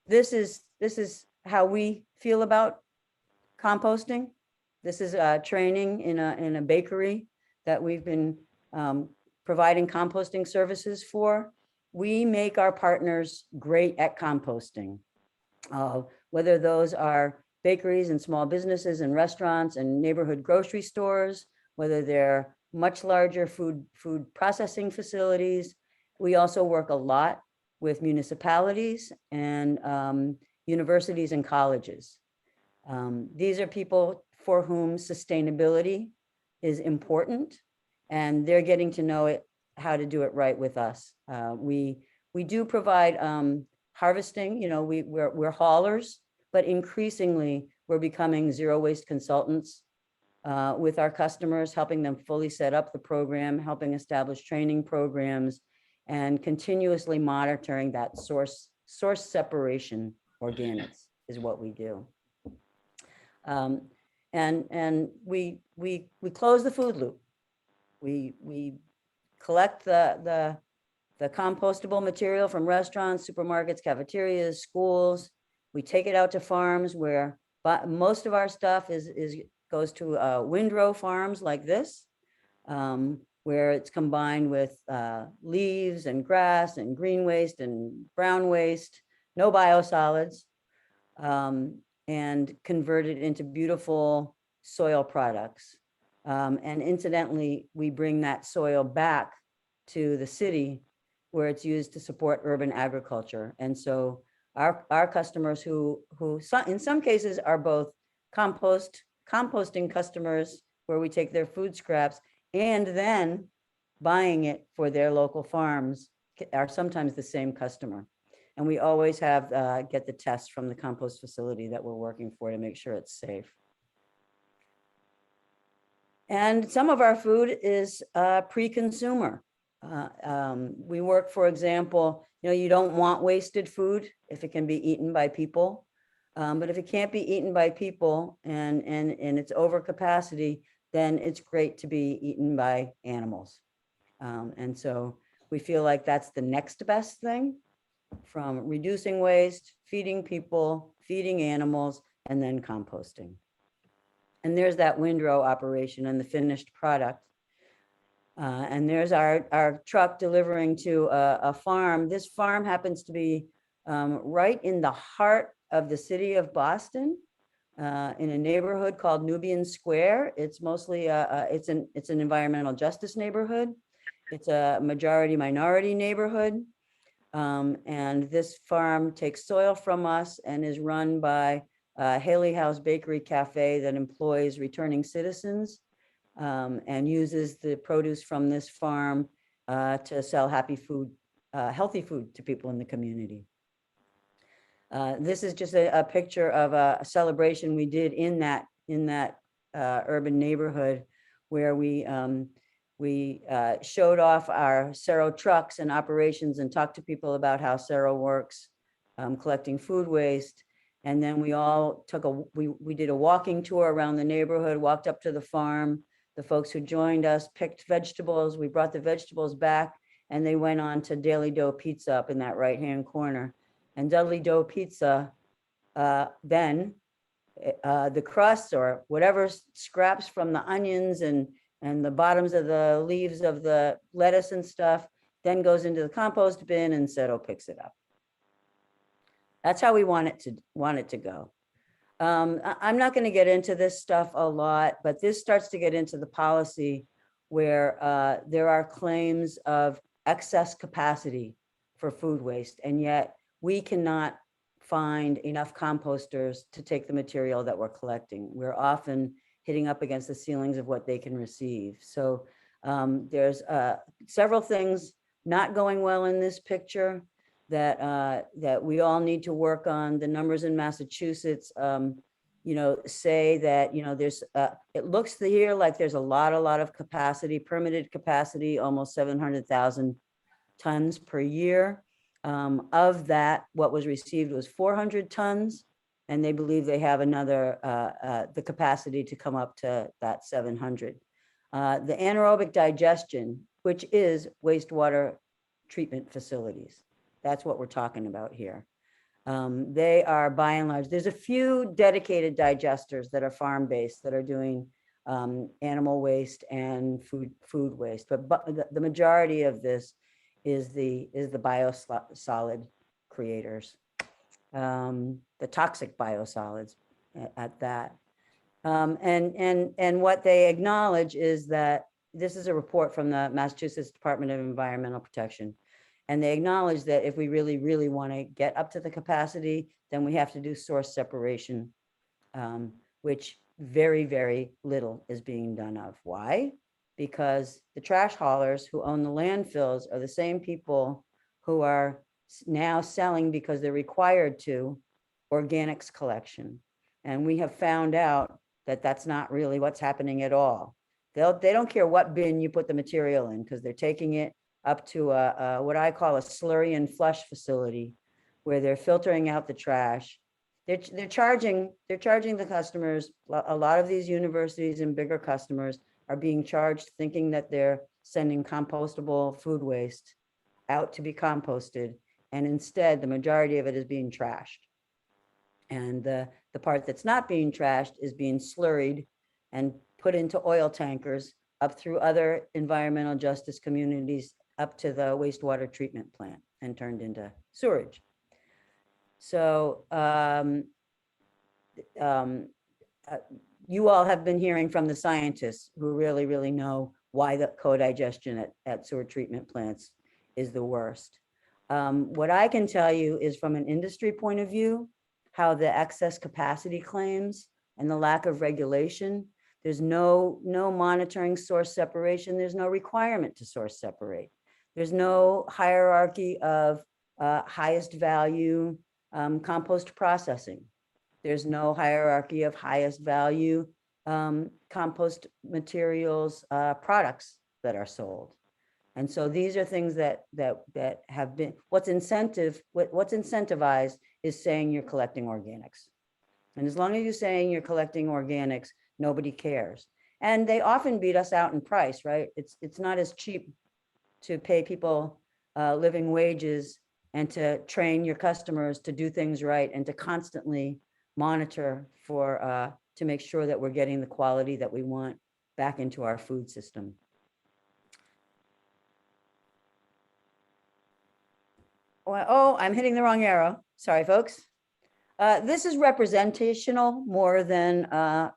This is how we feel about composting. This is training in a bakery that we've been providing composting services for. We make our partners great at composting, whether those are bakeries and small businesses and restaurants and neighborhood grocery stores, whether they're much larger food processing facilities. We also work a lot with municipalities and universities and colleges. These are people for whom sustainability is important, and they're getting to know it, how to do it right with us. We do provide harvesting. We're haulers, but increasingly we're becoming zero waste consultants with our customers, helping them fully set up the program, helping establish training programs, and continuously monitoring that source separation. Organics is what we do. And we close the food loop. We collect the compostable material from restaurants, supermarkets, cafeterias, schools. We take it out to farms where most of our stuff goes to windrow farms like this, where it's combined with leaves and grass and green waste and brown waste, no biosolids, and converted into beautiful soil products. And incidentally, we bring that soil back to the city where it's used to support urban agriculture. And so our customers who in some cases are both composting customers, where we take their food scraps and then buying it for their local farms, are sometimes the same customer. And we always have get the test from the compost facility that we're working for to make sure it's safe. And some of our food is pre-consumer. We work, for example, you don't want wasted food if it can be eaten by people. But if it can't be eaten by people and it's over capacity, then it's great to be eaten by animals. And so we feel like that's the next best thing, from reducing waste, feeding people, feeding animals, and then composting. And there's that windrow operation and the finished product. And there's our truck delivering to a farm. This farm happens to be right in the heart of the city of Boston, in a neighborhood called Nubian Square. It's mostly it's an environmental justice neighborhood, It's a majority minority neighborhood. And this farm takes soil from us and is run by Haley House Bakery Cafe that employs returning citizens and uses the produce from this farm to sell healthy food to people in the community. This is just a picture of a celebration we did in that urban neighborhood where we showed off our Cero trucks and operations and talked to people about how Cero works, collecting food waste. And then we all we did a walking tour around the neighborhood, walked up to the farm. The folks who joined us picked vegetables. We brought the vegetables back and they went on to Daily Dough Pizza up in that right-hand corner. And Dudley Dough Pizza, then the crust or whatever scraps from the onions and the bottoms of the leaves of the lettuce and stuff, then goes into the compost bin and Cero picks it up. That's how we want it to go. I'm not going to get into this stuff a lot, but this starts to get into the policy where there are claims of excess capacity for food waste, and yet we cannot find enough composters to take the material that we're collecting. We're often hitting up against the ceilings of what they can receive. So there's several things not going well in this picture that we all need to work on. The numbers in Massachusetts, say that, there's, it looks here like there's a lot of capacity, permitted capacity, almost 700,000 tons per year. Of that, what was received was 400 tons. And they believe they have another, the capacity to come up to that 700. The anaerobic digestion, which is wastewater treatment facilities. That's what we're talking about here. They are by and large, there's a few dedicated digesters that are farm-based that are doing animal waste and food waste, but the majority of this is the biosolid creators. The toxic biosolids at that. And what they acknowledge is that this is a report from the Massachusetts Department of Environmental Protection. And they acknowledge that if we really want to get up to the capacity, then we have to do source separation, which very little is being done of. Why? Because the trash haulers who own the landfills are the same people who are now selling, because they're required to, organics collection. And we have found out that that's not really what's happening at all. They don't care what bin you put the material in, because they're taking it up to what I call a slurry and flush facility, where they're filtering out the trash. They're charging the customers. A lot of these universities and bigger customers are being charged thinking that they're sending compostable food waste out to be composted. And instead, the majority of it is being trashed. And the part that's not being trashed is being slurried and put into oil tankers up through other environmental justice communities up to the wastewater treatment plant and turned into sewage. So you all have been hearing from the scientists who really know why the co-digestion at sewer treatment plants is the worst. What I can tell you is, from an industry point of view, how the excess capacity claims and the lack of regulation, there's no monitoring source separation. There's no requirement to source separate. There's no hierarchy of highest value compost processing. There's no hierarchy of highest value compost materials products that are sold. And so these are things that have been, what's incentivized is saying you're collecting organics. And as long as you're saying you're collecting organics, nobody cares. And they often beat us out in price, right? It's not as cheap to pay people living wages and to train your customers to do things right and to constantly monitor for to make sure that we're getting the quality that we want back into our food system. Oh, I'm hitting the wrong arrow. Sorry, folks. This is representational more than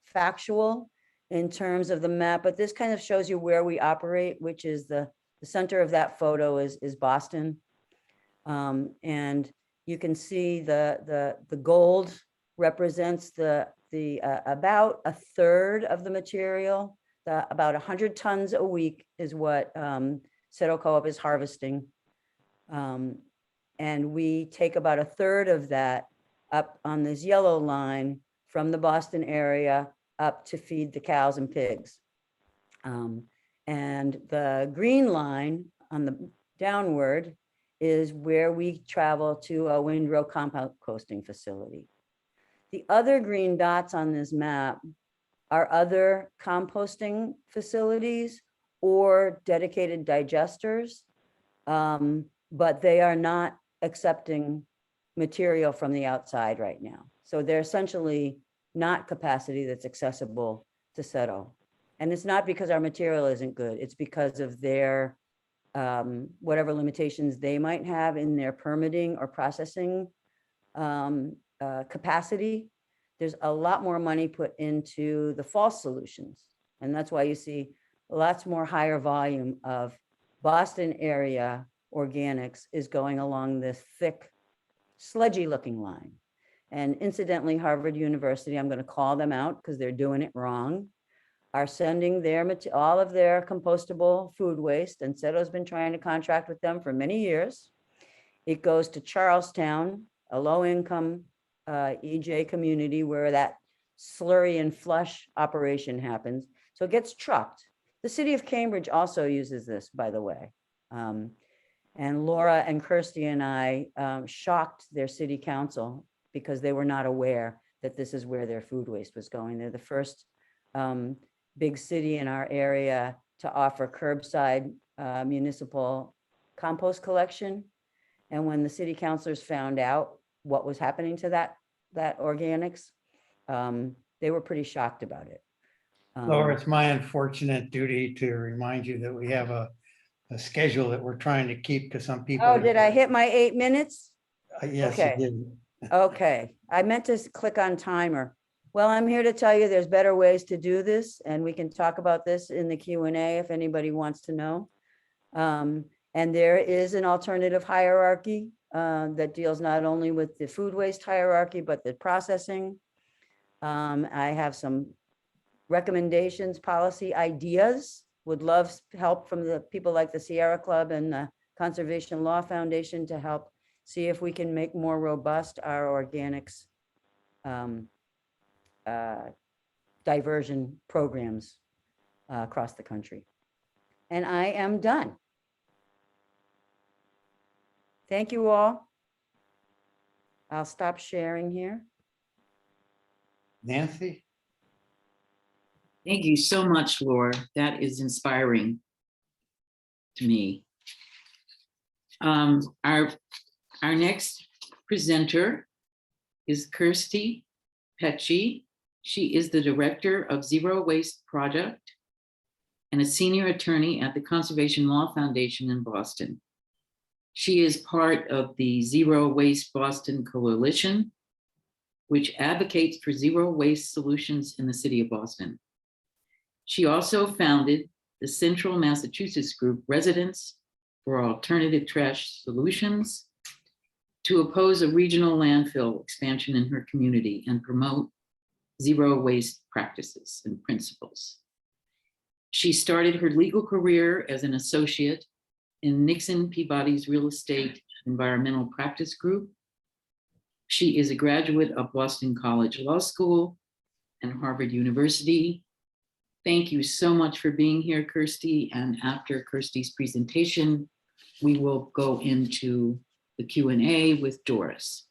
factual in terms of the map, but this kind of shows you where we operate, which is the the center of that photo is Boston. And you can see the gold represents about a third of the material. About 100 tons a week is what Seto Co-op is harvesting. And we take about a third of that up on this yellow line from the Boston area up to feed the cows and pigs. And the green line on the downward is where we travel to a windrow composting facility. The other green dots on this map are other composting facilities or dedicated digesters, but they are not accepting material from the outside right now. So they're essentially not capacity that's accessible to Seto. And it's not because our material isn't good, it's because of their whatever limitations they might have in their permitting or processing capacity. There's a lot more money put into the false solutions. And that's why you see lots more higher volume of Boston area organics is going along this thick, sludgy looking line. And incidentally, Harvard University, I'm going to call them out because they're doing it wrong, are sending all of their compostable food waste, and Seto's been trying to contract with them for many years. It goes to Charlestown, a low-income EJ community where that slurry and flush operation happens. So it gets trucked. The city of Cambridge also uses this, by the way. And Laura and Kirstie and I shocked their city council because they were not aware that this is where their food waste was going. They're the first big city in our area to offer curbside municipal compost collection. And when the city councilors found out what was happening to that organics, they were pretty shocked about it. Laura, it's my unfortunate duty to remind you that we have a schedule that we're trying to keep because some people. Oh, did I hit my 8 minutes? Yes, Okay. you did. Okay, I meant to click on timer. Well, I'm here to tell you there's better ways to do this, and we can talk about this in the Q&A if anybody wants to know. And there is an alternative hierarchy that deals not only with the food waste hierarchy, but the processing. I have some recommendations, policy ideas. Would love help from the people like the Sierra Club and the Conservation Law Foundation to help see if we can make more robust our organics diversion programs across the country. And I am done. Thank you all. I'll stop sharing here. Nancy? Thank you so much, Laura. That is inspiring to me. Our next presenter is Kirstie Pecci. She is the director of Zero Waste Project and a senior attorney at the Conservation Law Foundation in Boston. She is part of the Zero Waste Boston Coalition, which advocates for zero waste solutions in the city of Boston. She also founded the Central Massachusetts group Residents for Alternative Trash Solutions to oppose a regional landfill expansion in her community and promote zero waste practices and principles. She started her legal career as an associate in Nixon Peabody's Real Estate Environmental Practice Group. She is a graduate of Boston College Law School and Harvard University. Thank you so much for being here, Kirstie. And after Kirstie's presentation, we will go into the Q&A with Doris.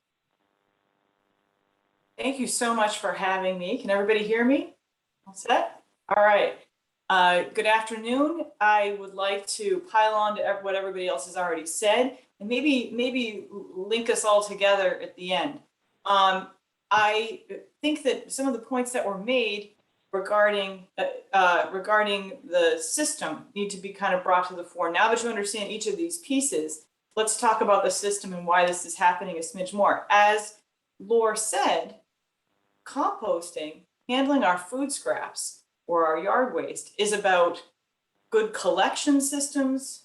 Thank you so much for having me. Can everybody hear me? All set? All right. Good afternoon. I would like to pile on to what everybody else has already said and maybe link us all together at the end. I think that some of the points that were made regarding the system need to be kind of brought to the fore. Now that you understand each of these pieces, let's talk about the system and why this is happening a smidge more. As Lor said, composting, handling our food scraps or our yard waste, is about good collection systems,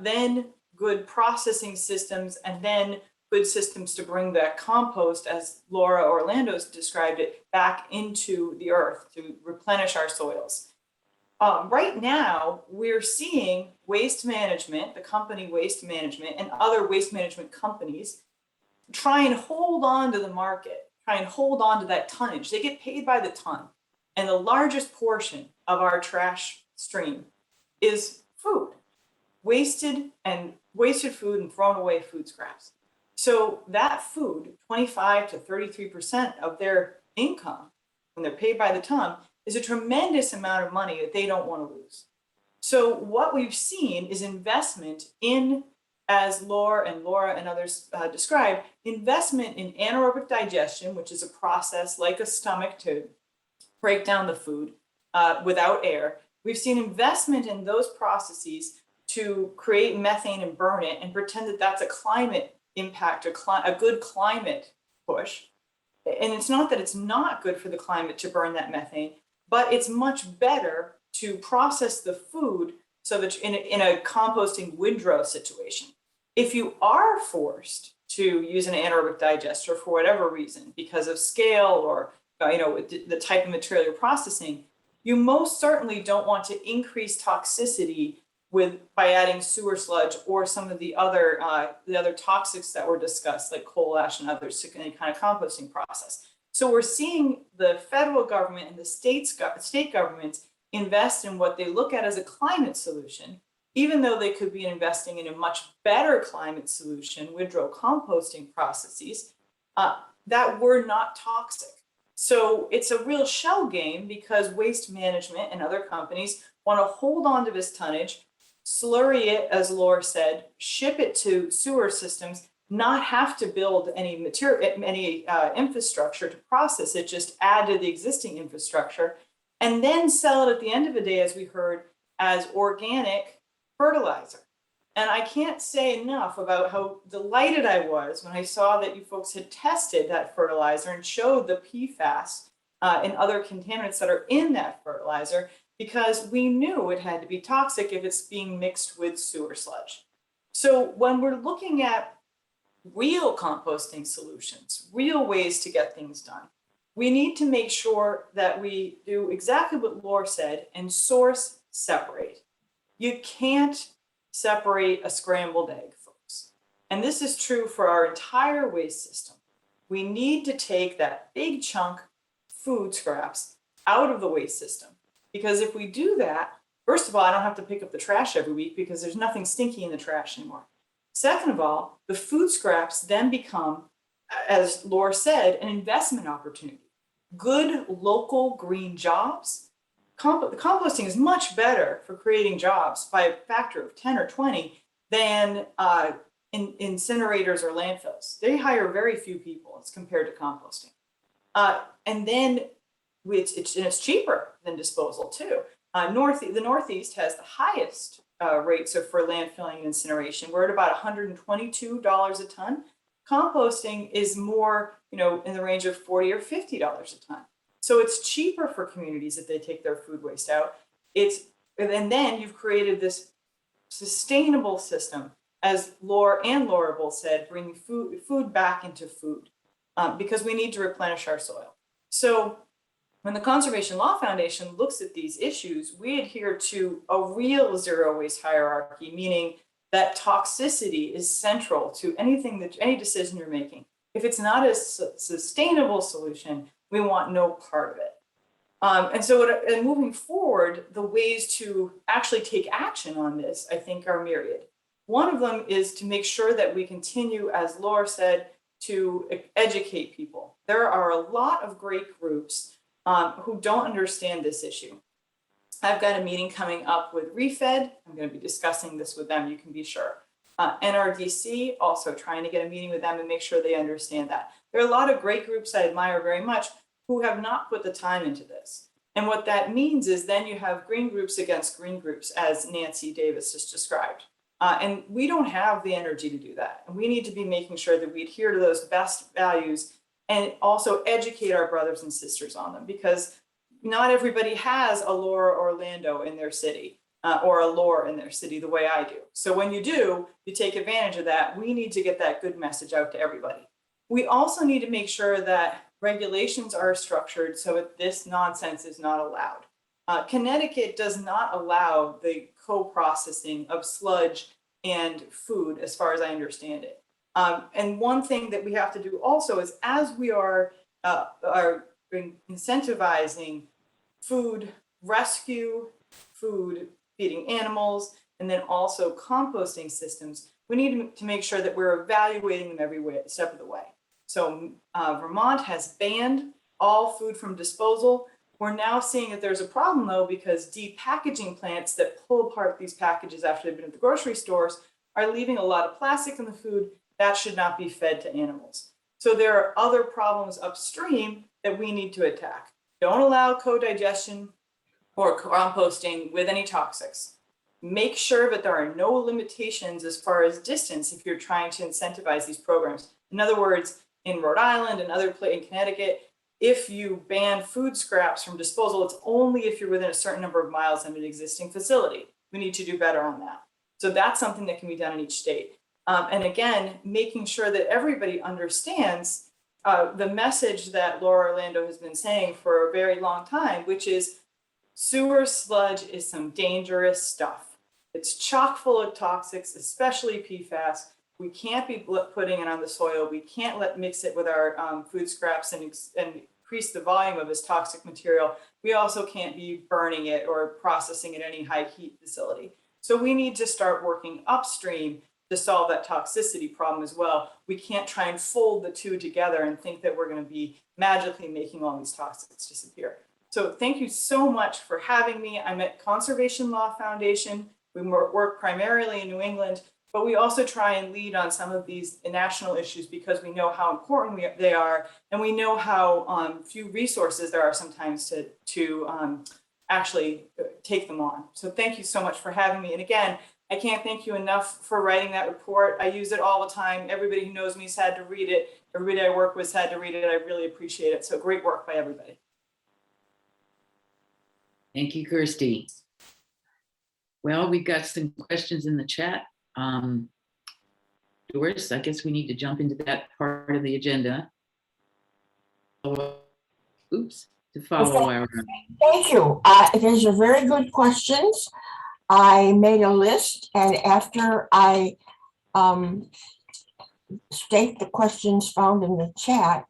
then good processing systems, and then good systems to bring that compost, as Laura Orlando's described it, back into the earth to replenish our soils. Right now, we're seeing Waste Management, the company Waste Management, and other waste management companies try and hold on to the market, try and hold on to that tonnage. They get paid by the ton. And the largest portion of our trash stream is food, wasted food and thrown away food scraps. So that food, 25 to 33% of their income, when they're paid by the ton, is a tremendous amount of money that they don't want to lose. So what we've seen is investment in, as Laura and others described, investment in anaerobic digestion, which is a process like a stomach to break down the food without air. We've seen investment in those processes to create methane and burn it and pretend that that's a climate impact, a good climate push. And it's not that it's not good for the climate to burn that methane, but it's much better to process the food so that in a composting windrow situation. If you are forced to use an anaerobic digester for whatever reason, because of scale or the type of material you're processing, you most certainly don't want to increase toxicity by adding sewer sludge or some of the other toxics that were discussed, like coal ash and others, to any kind of composting process. So we're seeing the federal government and the state governments invest in what they look at as a climate solution, even though they could be investing in a much better climate solution, windrow composting processes that were not toxic. So it's a real shell game because Waste Management and other companies want to hold on to this tonnage, slurry it, as Laura said, ship it to sewer systems, not have to build any infrastructure to process it, just add to the existing infrastructure, and then sell it at the end of the day, as we heard, as organic fertilizer. And I can't say enough about how delighted I was when I saw that you folks had tested that fertilizer and showed the PFAS and other contaminants that are in that fertilizer, because we knew it had to be toxic if it's being mixed with sewer sludge. So when we're looking at real composting solutions, real ways to get things done, we need to make sure that we do exactly what Laura said and source separate. You can't separate a scrambled egg, folks. And this is true for our entire waste system. We need to take that big chunk food scraps out of the waste system. Because if we do that, first of all, I don't have to pick up the trash every week because there's nothing stinky in the trash anymore. Second of all, the food scraps then become, as Laura said, an investment opportunity. Good local green jobs. Composting is much better for creating jobs by a factor of 10 or 20 than incinerators or landfills. They hire very few people as compared to composting. And then it's cheaper than disposal too. The Northeast has the highest rates for landfilling and incineration. We're at about $122 a ton. Composting is more, in the range of $40 or $50 a ton. So it's cheaper for communities if they take their food waste out. And then you've created this sustainable system, as Laura both said, bringing food back into food because we need to replenish our soil. So when the Conservation Law Foundation looks at these issues, we adhere to a real zero waste hierarchy, meaning that toxicity is central to any decision you're making. If it's not a sustainable solution, we want no part of it. And moving forward, the ways to actually take action on this, I think, are myriad. One of them is to make sure that we continue, as Laura said, to educate people. There are a lot of great groups who don't understand this issue. I've got a meeting coming up with ReFed. I'm going to be discussing this with them, you can be sure. NRDC, also trying to get a meeting with them and make sure they understand that. There are a lot of great groups I admire very much who have not put the time into this. And what that means is then you have green groups against green groups, as Nancy Davis just described. And we don't have the energy to do that. And we need to be making sure that we adhere to those best values and also educate our brothers and sisters on them, because not everybody has a Laura Orlando in their city. or a Lor in their city the way I do. So when you do, you take advantage of that. We need to get that good message out to everybody. We also need to make sure that regulations are structured so that this nonsense is not allowed. Connecticut does not allow the co-processing of sludge and food, as far as I understand it. And one thing that we have to do also is, as we are incentivizing food rescue, food feeding animals, and then also composting systems, we need to make sure that we're evaluating them every step of the way. So Vermont has banned all food from disposal. We're now seeing that there's a problem though, because depackaging plants that pull apart these packages after they've been at the grocery stores are leaving a lot of plastic in the food that should not be fed to animals. So there are other problems upstream that we need to attack. Don't allow co-digestion or composting with any toxics. Make sure that there are no limitations as far as distance if you're trying to incentivize these programs. In other words, in Rhode Island and other places in Connecticut, if you ban food scraps from disposal, it's only if you're within a certain number of miles of an existing facility. We need to do better on that. So that's something that can be done in each state. And again, making sure that everybody understands the message that Lor Orlando has been saying for a very long time, which is sewer sludge is some dangerous stuff. It's chock full of toxics, especially PFAS. We can't be putting it on the soil. We can't mix it with our food scraps and increase the volume of this toxic material. We also can't be burning it or processing it in any high heat facility. So we need to start working upstream to solve that toxicity problem as well. We can't try and fold the two together and think that we're going to be magically making all these toxics disappear. So thank you so much for having me. I'm at Conservation Law Foundation. We work primarily in New England, but we also try and lead on some of these national issues because we know how important they are, and we know how few resources there are sometimes to actually take them on. So thank you so much for having me. And again, I can't thank you enough for writing that report. I use it all the time. Everybody who knows me has had to read it. Everybody I work with has had to read it. I really appreciate it. So great work by everybody. Thank you, Kirstie. Well, we've got some questions in the chat. Doris, I guess we need to jump into that part of the agenda. Oops, to follow our. Thank you. Those are very good questions. I made a list, and after I state the questions found in the chat,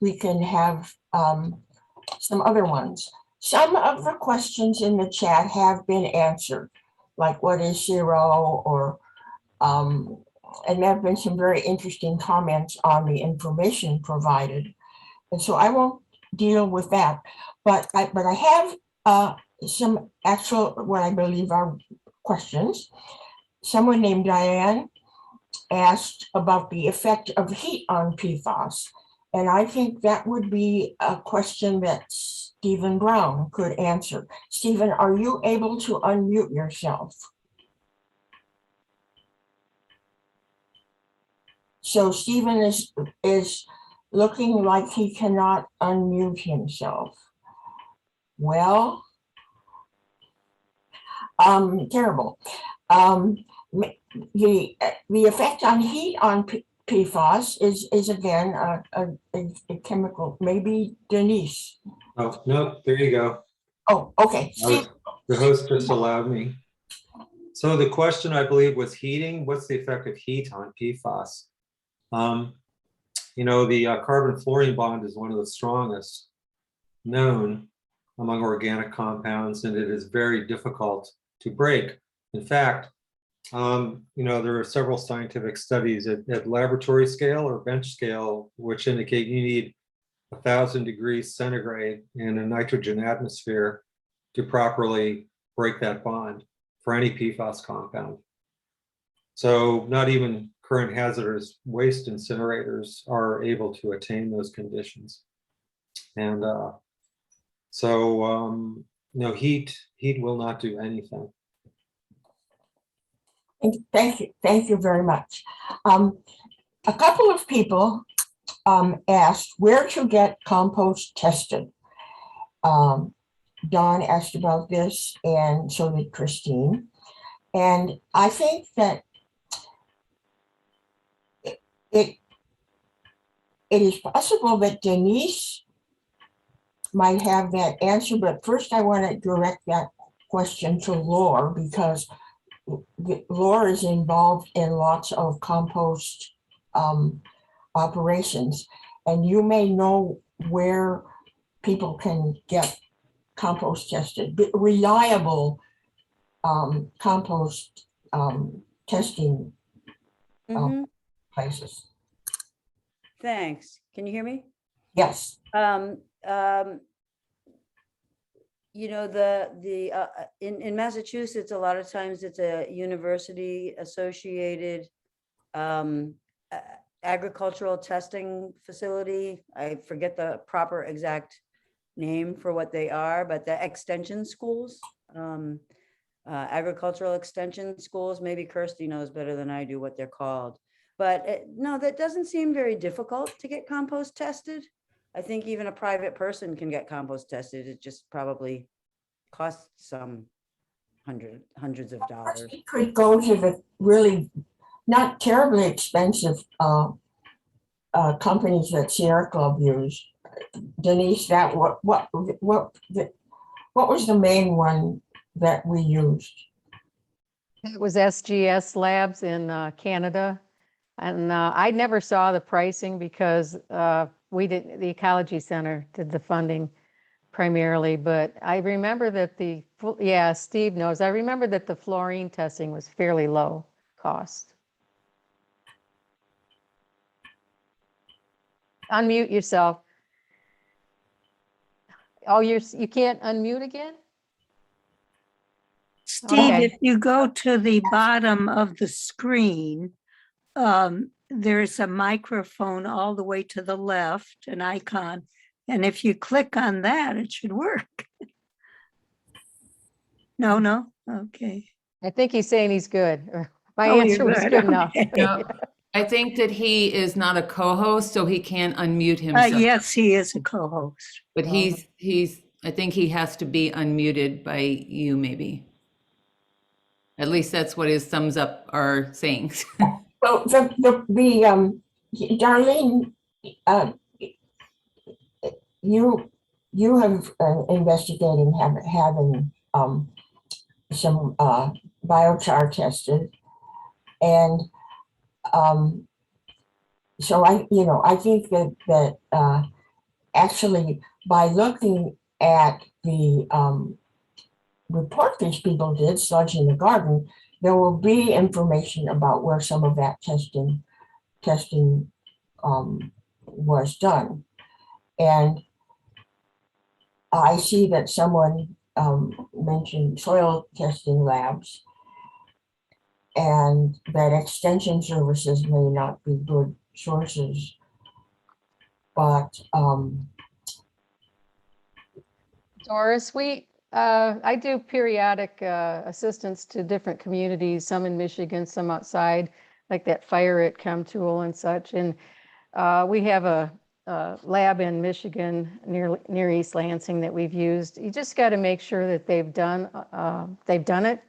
we can have some other ones. Some of the questions in the chat have been answered, like what is zero, or and there have been some very interesting comments on the information provided. And so I won't deal with that, but I have some actual, what I believe are questions. Someone named Diane asked about the effect of heat on PFAS. And I think that would be a question that Stephen Brown could answer. Stephen, are you able to unmute yourself? So Stephen is looking like he cannot unmute himself. Well, terrible. The effect on heat on PFAS is again a chemical. Maybe Denise. Oh, no, there you go. Oh, okay. The host just allowed me. So the question, I believe, was heating. What's the effect of heat on PFAS? You know, the carbon fluorine bond is one of the strongest known among organic compounds, and it is very difficult to break. In fact, you know, there are several scientific studies at laboratory scale or bench scale, which indicate you need 1,000 degrees centigrade in a nitrogen atmosphere to properly break that bond for any PFAS compound. So not even current hazardous waste incinerators are able to attain those conditions. And no, heat will not do anything. Thank you very much. A couple of people asked where to get compost tested. Dawn asked about this, and so did Christine. And I think that it is possible that Denise might have that answer, but first I want to direct that question to Lor, because Lor is involved in lots of compost operations, and you may know where people can get compost tested, reliable compost testing Mhm. places. Thanks. Can you hear me? Yes. You know, in Massachusetts, a lot of times it's a university associated agricultural testing facility. I forget the proper exact name for what they are, but the extension schools, agricultural extension schools, maybe Kirstie knows better than I do what they're called. But no, that doesn't seem very difficult to get compost tested. I think even a private person can get compost tested. It just probably costs some hundreds of dollars. You could go to the really not terribly expensive companies that Sierra Club use. Denise, that what was the main one that we used? It was SGS Labs in Canada. And I never saw the pricing because we didn't, the Ecology Center did the funding primarily, but I remember that yeah, Steve knows, I remember that the fluorine testing was fairly low cost. Unmute yourself. Oh, you can't unmute again? Steve, Okay. if you go to the bottom of the screen, there's a microphone all the way to the left, an icon. And if you click on that, it should work. No, okay. I think he's saying he's good. Or my Oh, you're answer was good, good enough. okay. No, I think that he is not a co-host, so he can't unmute himself. Yes, he is a co-host. But I think he has to be unmuted by you, maybe. At least that's what his thumbs up are saying. Well, Darlene, you have investigating having some biochar tested, and so I think that actually by looking at the report these people did, Sludge in the Garden, there will be information about where some of that testing was done. And I see that someone mentioned soil testing labs, and that extension services may not be good sources, but Doris, I do periodic assistance to different communities, some in Michigan, some outside, like that fire at ChemTool and such. And we have a lab in Michigan near East Lansing that we've used. You just got to make sure that they've done it.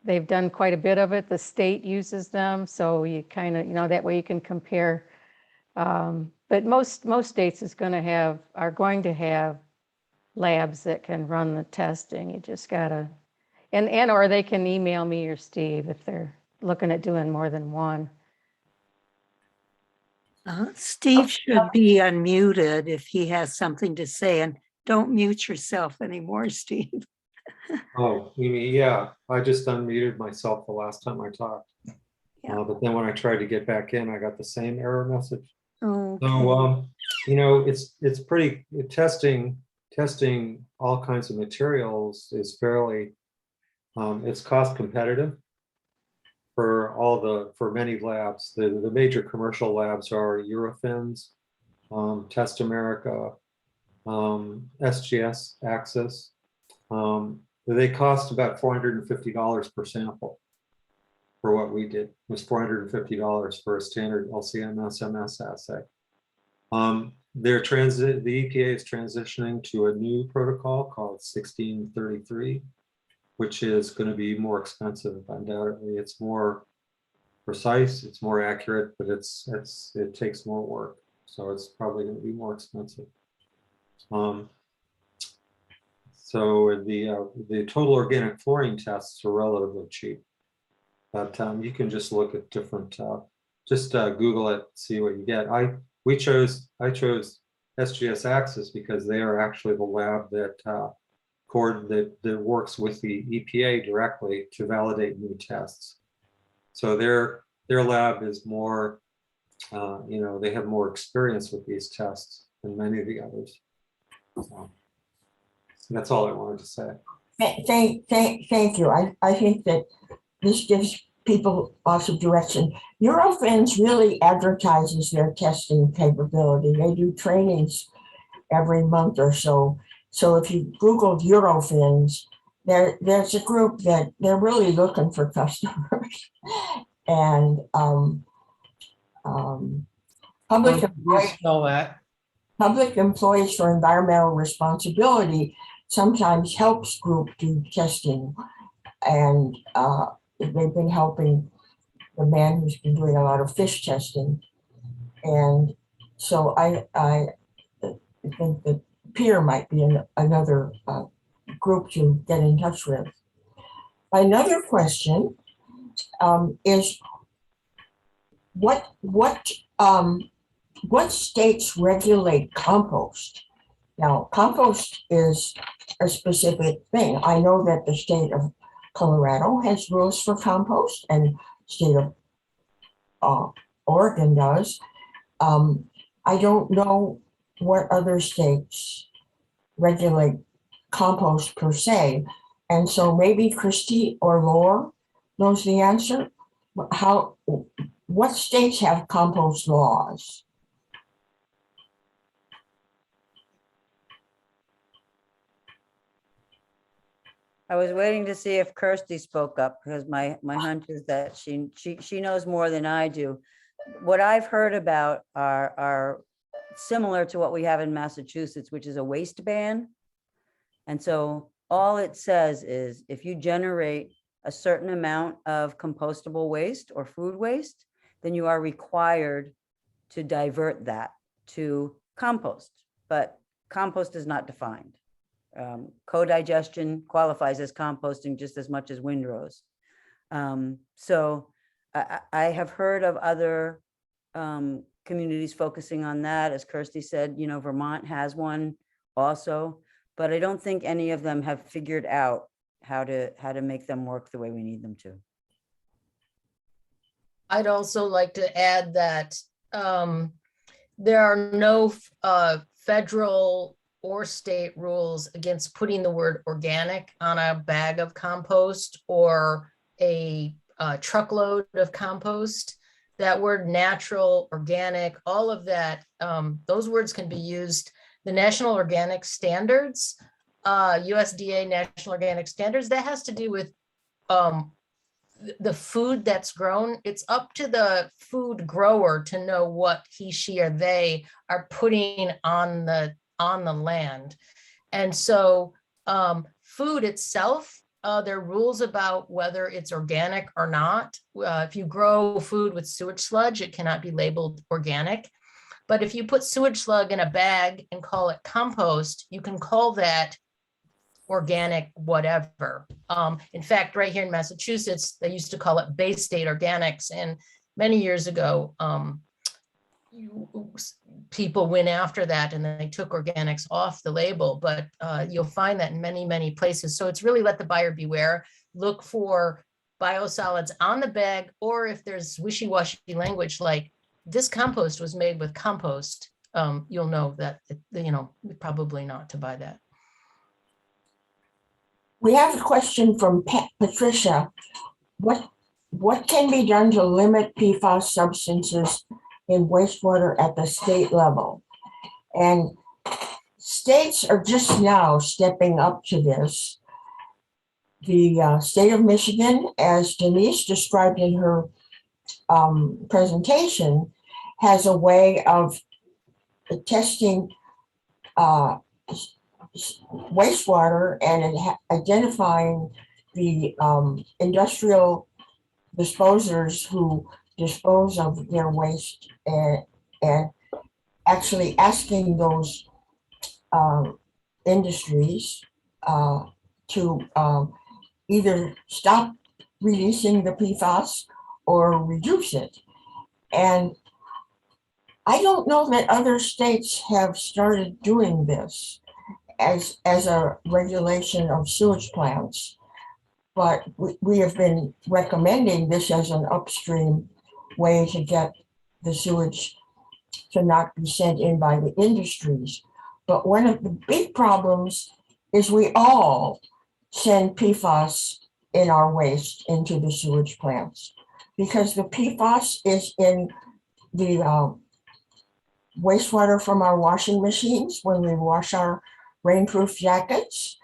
They've done quite a bit of it. The state uses them, so you kind of, that way you can compare. But most states are going to have labs that can run the testing. You just gotta, or they can email me or Steve if they're looking at doing more than one. Steve should be unmuted if he has something to say, and don't mute yourself anymore, Steve. Oh, you mean, yeah, I just unmuted myself the last time I talked. Yeah. But then when I tried to get back in, I got the same error message. Okay. So, it's pretty, testing all kinds of materials is fairly, it's cost competitive for many labs. The major commercial labs are Eurofins, Test America, SGS, Axis. They cost about $450 per sample for what we did. It was $450 for a standard LCMS MS assay. the EPA is transitioning to a new protocol called 1633, which is going to be more expensive. Undoubtedly, it's more precise, it's more accurate, but it takes more work, so it's probably going to be more expensive. So the total organic fluorine tests are relatively cheap, but you can just look at different. Just Google it, see what you get. I chose SGS Access because they are actually the lab that works with the EPA directly to validate new tests. So their lab is more, they have more experience with these tests than many of the others. So that's all I wanted to say. Thank you. I think that this gives people lots of direction. Eurofins really advertises their testing capability. They do trainings every month or so. So if you Google Eurofins, there's a group that they're really looking for customers. And public employees for environmental responsibility sometimes helps group do testing. And they've been helping the man who's been doing a lot of fish testing. And so I think that PEER might be another group to get in touch with. Another question is what states regulate compost? Now, compost is a specific thing. I know that the state of Colorado has rules for compost, and state of Oregon does. I don't know what other states regulate compost per se, and so maybe Kirstie or Lor knows the answer. What states have compost laws? I was waiting to see if Kirstie spoke up because my hunch is that she knows more than I do. What I've heard about are similar to what we have in Massachusetts, which is a waste ban. And so all it says is if you generate a certain amount of compostable waste or food waste, then you are required to divert that to compost, but compost is not defined. Co-digestion qualifies as composting just as much as windrows. So I have heard of other communities focusing on that. As Kirstie said, Vermont has one also, but I don't think any of them have figured out how to make them work the way we need them to. I'd also like to add that there are no federal or state rules against putting the word organic on a bag of compost or a truckload of compost. That word natural, organic, all of that, those words can be used. The National Organic Standards, USDA National Organic Standards, that has to do with the food that's grown. It's up to the food grower to know what he, she, or they are putting on the land. And so food itself, there are rules about whether it's organic or not. If you grow food with sewage sludge, it cannot be labeled organic. But if you put sewage sludge in a bag and call it compost, you can call that organic whatever. In fact, right here in Massachusetts, they used to call it Bay State Organics. And many years ago, people went after that and they took organics off the label, but you'll find that in many, many places. So it's really let the buyer beware. Look for biosolids on the bag, or if there's wishy-washy language like this compost was made with compost, you'll know that, probably not to buy that. We have a question from Patricia. What can be done to limit PFAS substances in wastewater at the state level? And states are just now stepping up to this. The state of Michigan, as Denise described in her presentation, has a way of testing wastewater and identifying the industrial disposers who dispose of their waste, and actually asking those industries to either stop releasing the PFAS or reduce it. And I don't know that other states have started doing this as a regulation of sewage plants, but we have been recommending this as an upstream way to get the sewage to not be sent in by the industries. But one of the big problems is we all send PFAS in our waste into the sewage plants, because the PFAS is in the wastewater from our washing machines when we wash our rainproof jackets.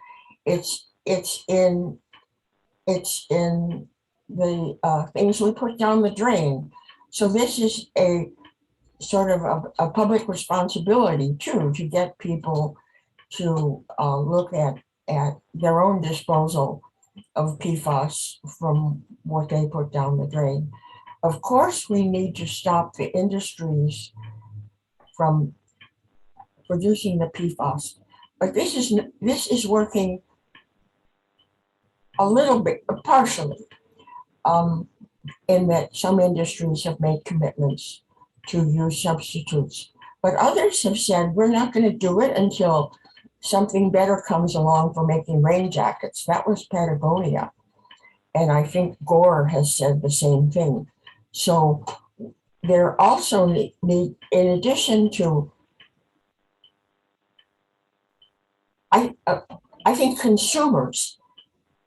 It's in the things we put down the drain. So this is a sort of a public responsibility too, to get people to look at their own disposal of PFAS from what they put down the drain. Of course, we need to stop the industries from producing the PFAS, but this is working a little bit, partially, in that some industries have made commitments to use substitutes, but others have said we're not going to do it until something better comes along for making rain jackets. That was Patagonia, and I think Gore has said the same thing. So there also need, in addition to, I think consumers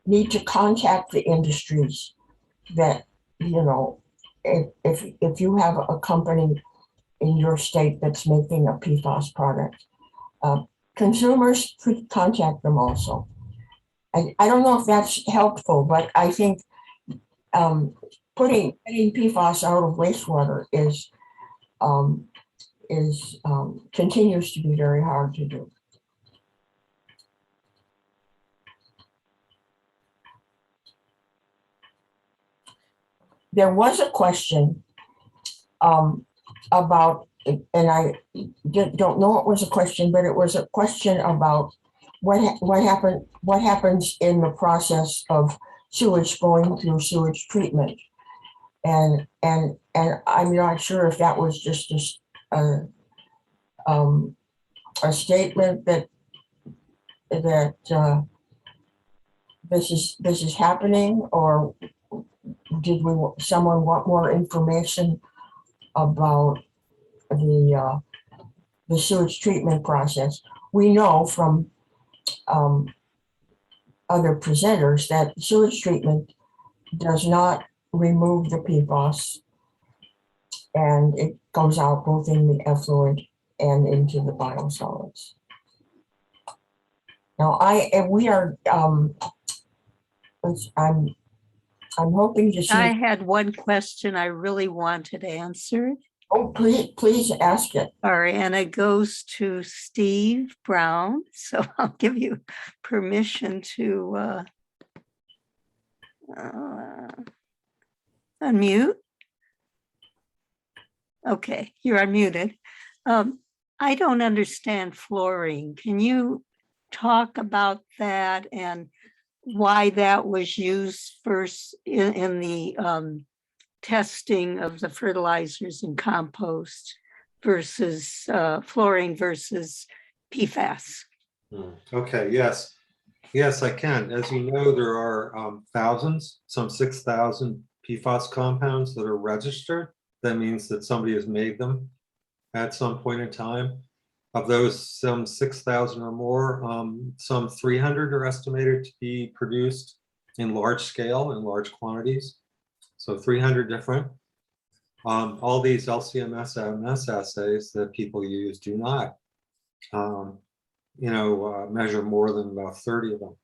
need to contact the industries that, you know, if you have a company in your state that's making a PFAS product, consumers could contact them also. I don't know if that's helpful, but I think getting PFAS out of wastewater continues to be very hard to do. There was a question about, and I don't know it was a question, but it was a question about what happens in the process of sewage going through sewage treatment, and I'm not sure if that was just a statement that this is happening, or did someone want more information about the sewage treatment process? We know from other presenters that sewage treatment does not remove the PFAS, and it goes out both in the effluent and into the biosolids. Now, I'm hoping to see. I had one question I really wanted answered. Oh, please ask it. All right, and it goes to Steve Brown. So I'll give you permission to unmute. Okay, you're unmuted. I don't understand fluorine. Can you talk about that and why that was used first in the testing of the fertilizers and compost versus fluorine versus PFAS? Okay, yes. Yes, I can. As you know, there are thousands, some 6,000 PFAS compounds that are registered. That means that somebody has made them at some point in time. Of those, some 6,000 or more, some 300 are estimated to be produced in large scale, in large quantities. So 300 different. All these LC-MS assays that people use do not, measure more than about 30 of them.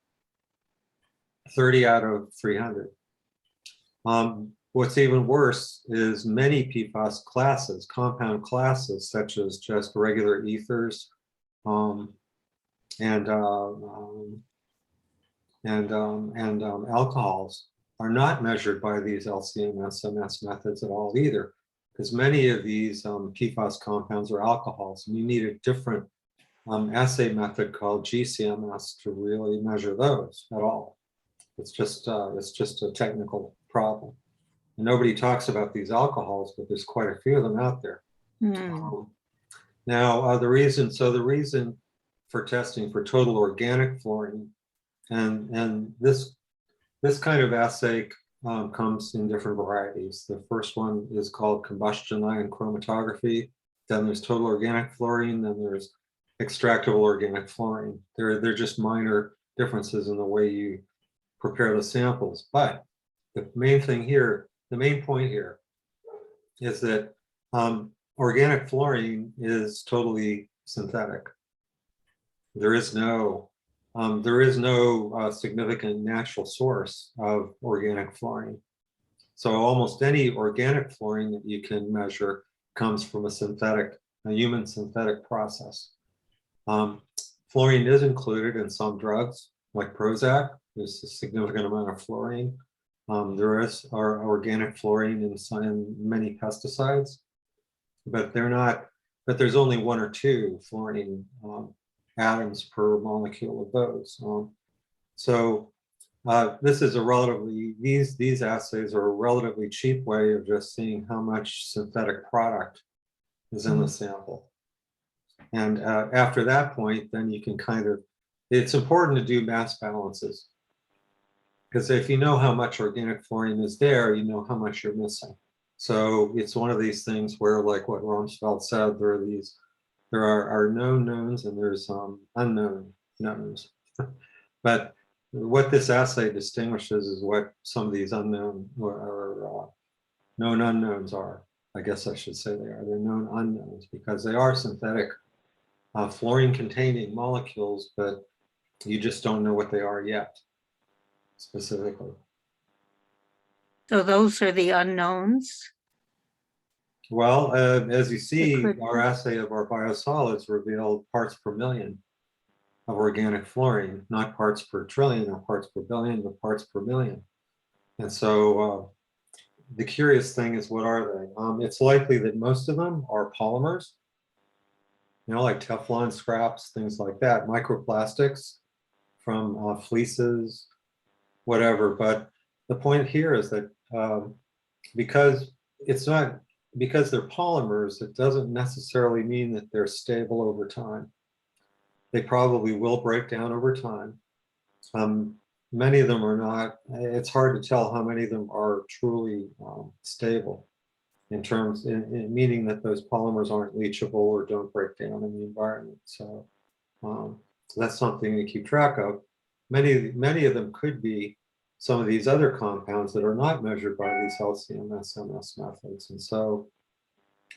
30 out of 300. What's even worse is many PFAS classes, compound classes, such as just regular ethers and alcohols, are not measured by these LCMS methods at all either, because many of these PFAS compounds are alcohols, and you need a different assay method called GCMS to really measure those at all. It's just a technical problem. And nobody talks about these alcohols, but there's quite a few of them out there. Now, the reason for testing for total organic fluorine, and this kind of assay comes in different varieties. The first one is called combustion ion chromatography. Then there's total organic fluorine. Then there's extractable organic fluorine. They're just minor differences in the way you prepare the samples. But the main point here is that organic fluorine is totally synthetic. There is no significant natural source of organic fluorine. So almost any organic fluorine that you can measure comes from a human synthetic process. Fluorine is included in some drugs like Prozac. There's a significant amount of fluorine. There is organic fluorine in many pesticides, but there's only 1 or 2 fluorine atoms per molecule of those. This is these assays are a relatively cheap way of just seeing how much synthetic product is in the sample. And after that point, then you can it's important to do mass balances, because if you know how much organic fluorine is there, you know how much you're missing. So it's one of these things where, like what Rumsfeld said, there are known knowns and there's unknown knowns. But what this assay distinguishes is what some of these unknown or known unknowns are. I guess I should say they're known unknowns, because they are synthetic fluorine containing molecules, but you just don't know what they are yet specifically. So those are the unknowns? Well, as you see, our assay of our biosolids revealed parts per million of organic fluorine, not parts per trillion or parts per billion, but parts per million. And so the curious thing is, what are they? It's likely that most of them are polymers, like Teflon scraps, things like that, microplastics from fleeces, whatever. But the point here is that because they're polymers, it doesn't necessarily mean that they're stable over time. They probably will break down over time. Many of them are not. It's hard to tell how many of them are truly stable in meaning that those polymers aren't leachable or don't break down in the environment. So that's something to keep track of. Many of them could be some of these other compounds that are not measured by these LCMS methods. And so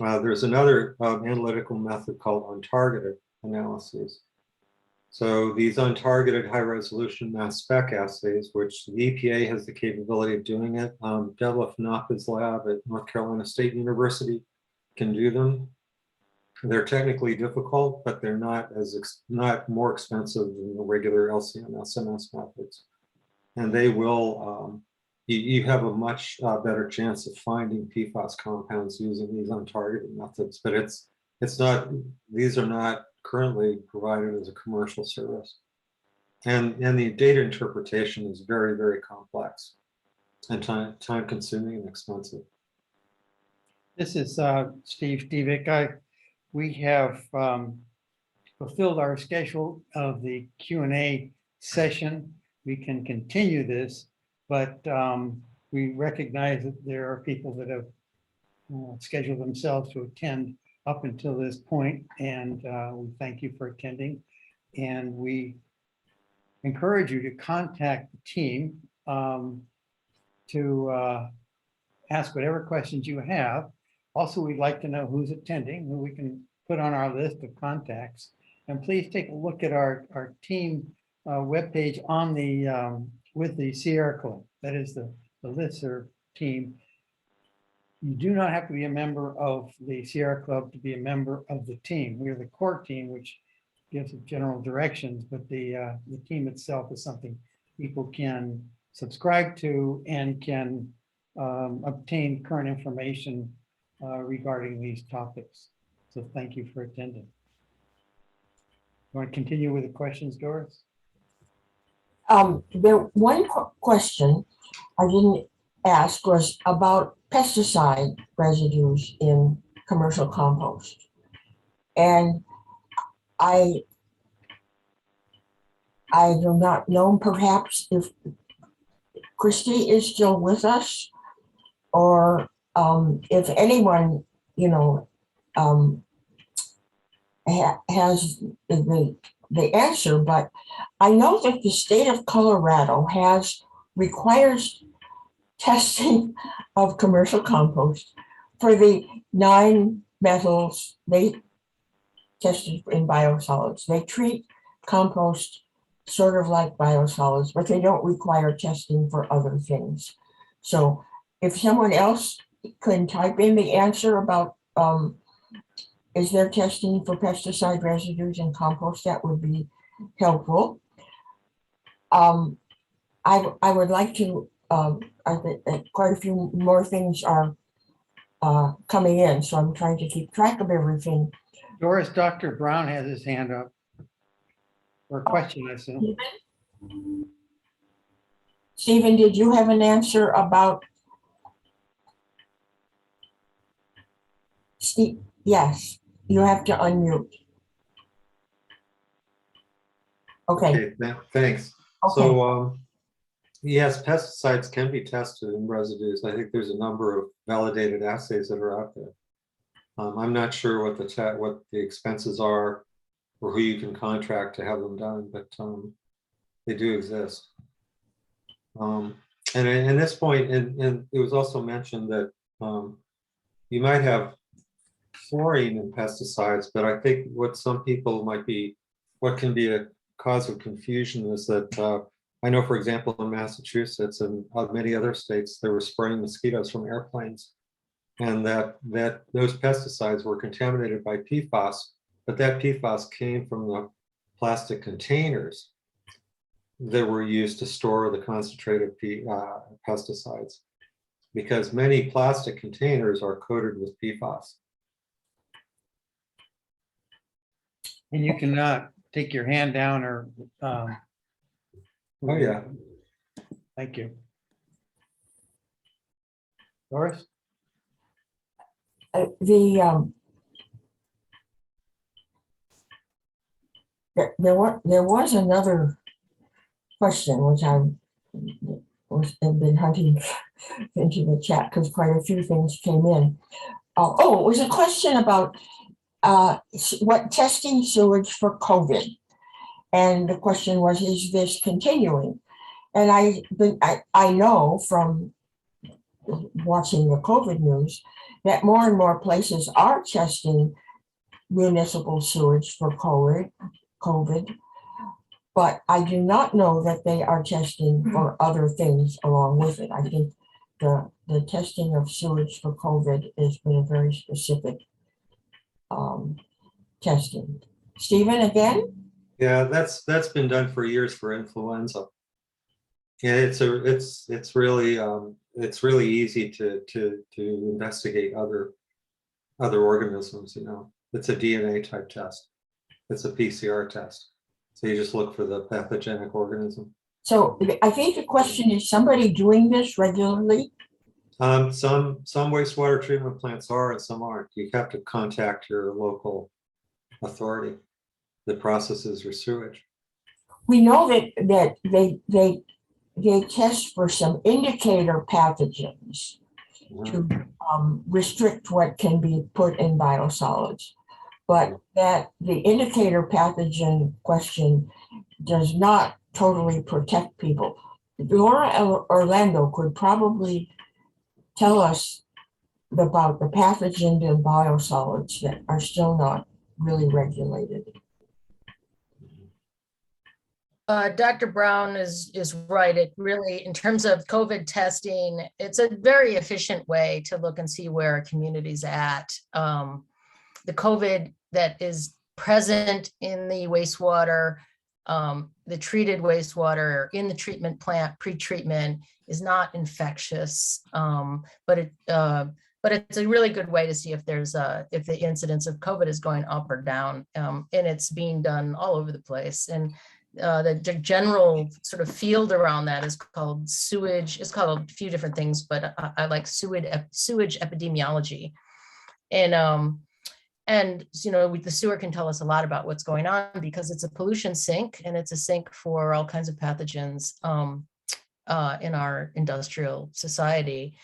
there's another analytical method called untargeted analyses. So these untargeted high-resolution mass spec assays, which the EPA has the capability of doing it, Detlef Knoppe's lab at North Carolina State University can do them. They're technically difficult, but they're not more expensive than the regular LCMS methods. And they will, you have a much better chance of finding PFAS compounds using these untargeted methods, but these are not currently provided as a commercial service. And the data interpretation is very, very complex and time consuming and expensive. This is Steve Stevick. We have fulfilled our schedule of the Q&A session. We can continue this, but we recognize that there are people that have scheduled themselves to attend up until this point, and we thank you for attending. And we encourage you to contact the team to ask whatever questions you have. Also, we'd like to know who's attending, who we can put on our list of contacts. And please take a look at our team webpage on the with the Sierra Club. That is the listserv team. You do not have to be a member of the Sierra Club to be a member of the team. We're the core team, which gives general directions, but the team itself is something people can subscribe to and can obtain current information regarding these topics. So thank you for attending. Want to continue with the questions, Doris? One question I didn't ask was about pesticide residues in commercial compost. And I do not know perhaps if Kirstie is still with us, or if anyone, has the answer, but I know that the state of Colorado requires testing of commercial compost for the 9 metals they tested in biosolids. They treat compost sort of like biosolids, but they don't require testing for other things. So if someone else can type in the answer about is there testing for pesticide residues in compost, that would be helpful. I would like to, I think that quite a few more things are coming in, so I'm trying to keep track of everything. Doris, Dr. Brown has his hand up for a question, I assume. Stephen, did you have an answer about? Steve, yes, you have to unmute. Okay. Thanks. Okay. So, yes, pesticides can be tested in residues. I think there's a number of validated assays that are out there. I'm not sure what the expenses are or who you can contract to have them done, but they do exist. And at this point, and it was also mentioned that you might have fluorine in pesticides, but I think what some people what can be a cause of confusion is that I know, for example, in Massachusetts and many other states, they were spraying mosquitoes from airplanes, and that those pesticides were contaminated by PFAS, but that PFAS came from the plastic containers that were used to store the concentrated pesticides, because many plastic containers are coated with PFAS. And you cannot take your hand down or. Oh, yeah. Thank you. Doris? There was another question which have been hunting into the chat because quite a few things came in. It was a question about what testing sewage for COVID, and the question was, is this continuing? And I know from watching the COVID news that more and more places are testing municipal sewage for COVID, but I do not know that they are testing for other things along with it. I think the testing of sewage for COVID has been a very specific testing. Stephen, again? Yeah, that's been done for years for influenza. Yeah, it's really easy to investigate other organisms. It's a DNA type test. It's a PCR test. So you just look for the pathogenic organism. So I think the question is, somebody doing this regularly? Some wastewater treatment plants are and some aren't. You have to contact your local authority that processes your sewage. We know that they test for some indicator pathogens to restrict what can be put in biosolids, but that the indicator pathogen question does not totally protect people. Laura Orlando could probably tell us about the pathogens in biosolids that are still not really regulated. Dr. Brown is right. It really, in terms of COVID testing, it's a very efficient way to look and see where a community's at. The COVID that is present in the wastewater, the treated wastewater in the treatment plant, pre-treatment, is not infectious, but it's a really good way to see if there's if the incidence of COVID is going up or down, and it's being done all over the place. And the general sort of field around that is called sewage. It's called a few different things, but I like sewage epidemiology. And you know, the sewer can tell us a lot about what's going on because it's a pollution sink, and it's a sink for all kinds of pathogens in our industrial society.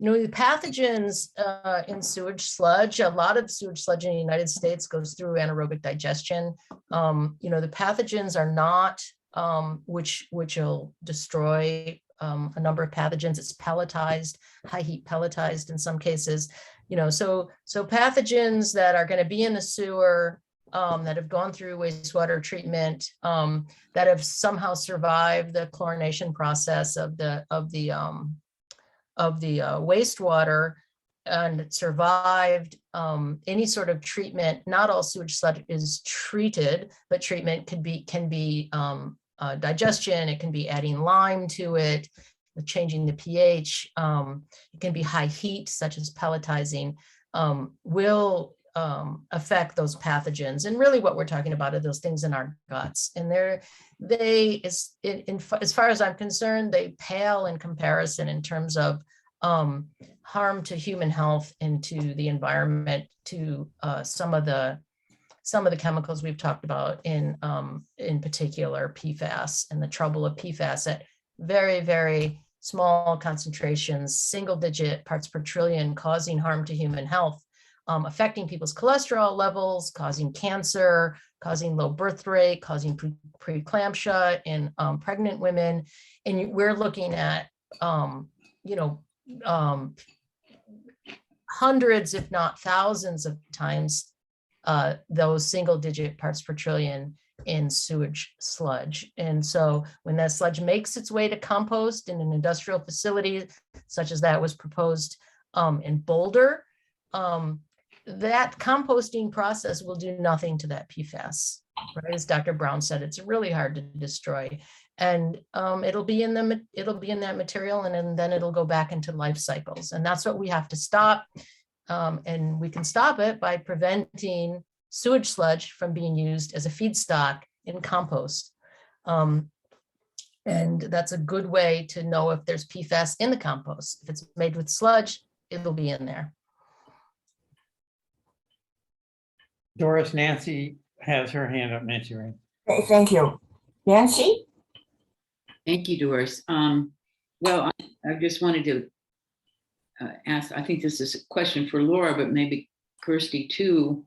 You know, the pathogens in sewage sludge, a lot of sewage sludge in the United States goes through anaerobic digestion. You know, the pathogens are not, which will destroy a number of pathogens. It's pelletized, high heat pelletized in some cases. You know, so pathogens that are going to be in the sewer, that have gone through wastewater treatment, that have somehow survived the chlorination process of the wastewater and survived any sort of treatment. Not all sewage sludge is treated, but treatment can be digestion. It can be adding lime to it, changing the pH. It can be high heat, such as pelletizing, will affect those pathogens. And really what we're talking about are those things in our guts. And as far as I'm concerned, they pale in comparison in terms of harm to human health and to the environment, to some of the chemicals we've talked about, in particular PFAS, and the trouble of PFAS at very, very small concentrations, single-digit parts per trillion, causing harm to human health, affecting people's cholesterol levels, causing cancer, causing low birth rate, causing preeclampsia in pregnant women. And we're looking at, you know, hundreds, if not thousands of times those single-digit parts per trillion in sewage sludge. And so when that sludge makes its way to compost in an industrial facility, such as that was proposed in Boulder, that composting process will do nothing to that PFAS, right? As Dr. Brown said, it's really hard to destroy, and it'll be in that material, and then it'll go back into life cycles, and that's what we have to stop. And we can stop it by preventing sewage sludge from being used as a feedstock in compost. And that's a good way to know if there's PFAS in the compost. If it's made with sludge, it'll be in there. Doris, Nancy has her hand up. Nancy Raine. Okay, thank you. Nancy? Thank you, Doris. Well, I just wanted to ask, I think this is a question for Laura, but maybe Kirstie too,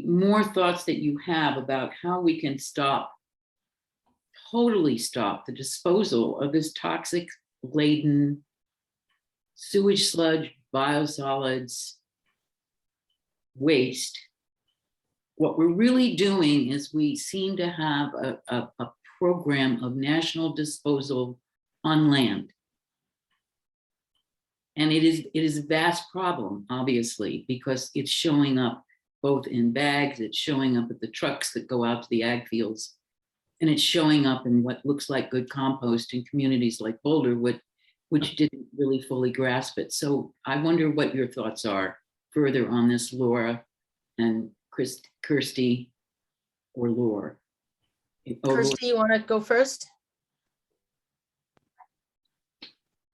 more thoughts that you have about how we can totally stop the disposal of this toxic laden sewage sludge, biosolids, waste. What we're really doing is we seem to have a program of national disposal on land. And it is a vast problem, obviously, because it's showing up both in bags, it's showing up at the trucks that go out to the ag fields, and it's showing up in what looks like good compost in communities like Boulder, which didn't really fully grasp it. So I wonder what your thoughts are further on this, Laura and Kirstie, or Laura. Kirstie, you want to go first?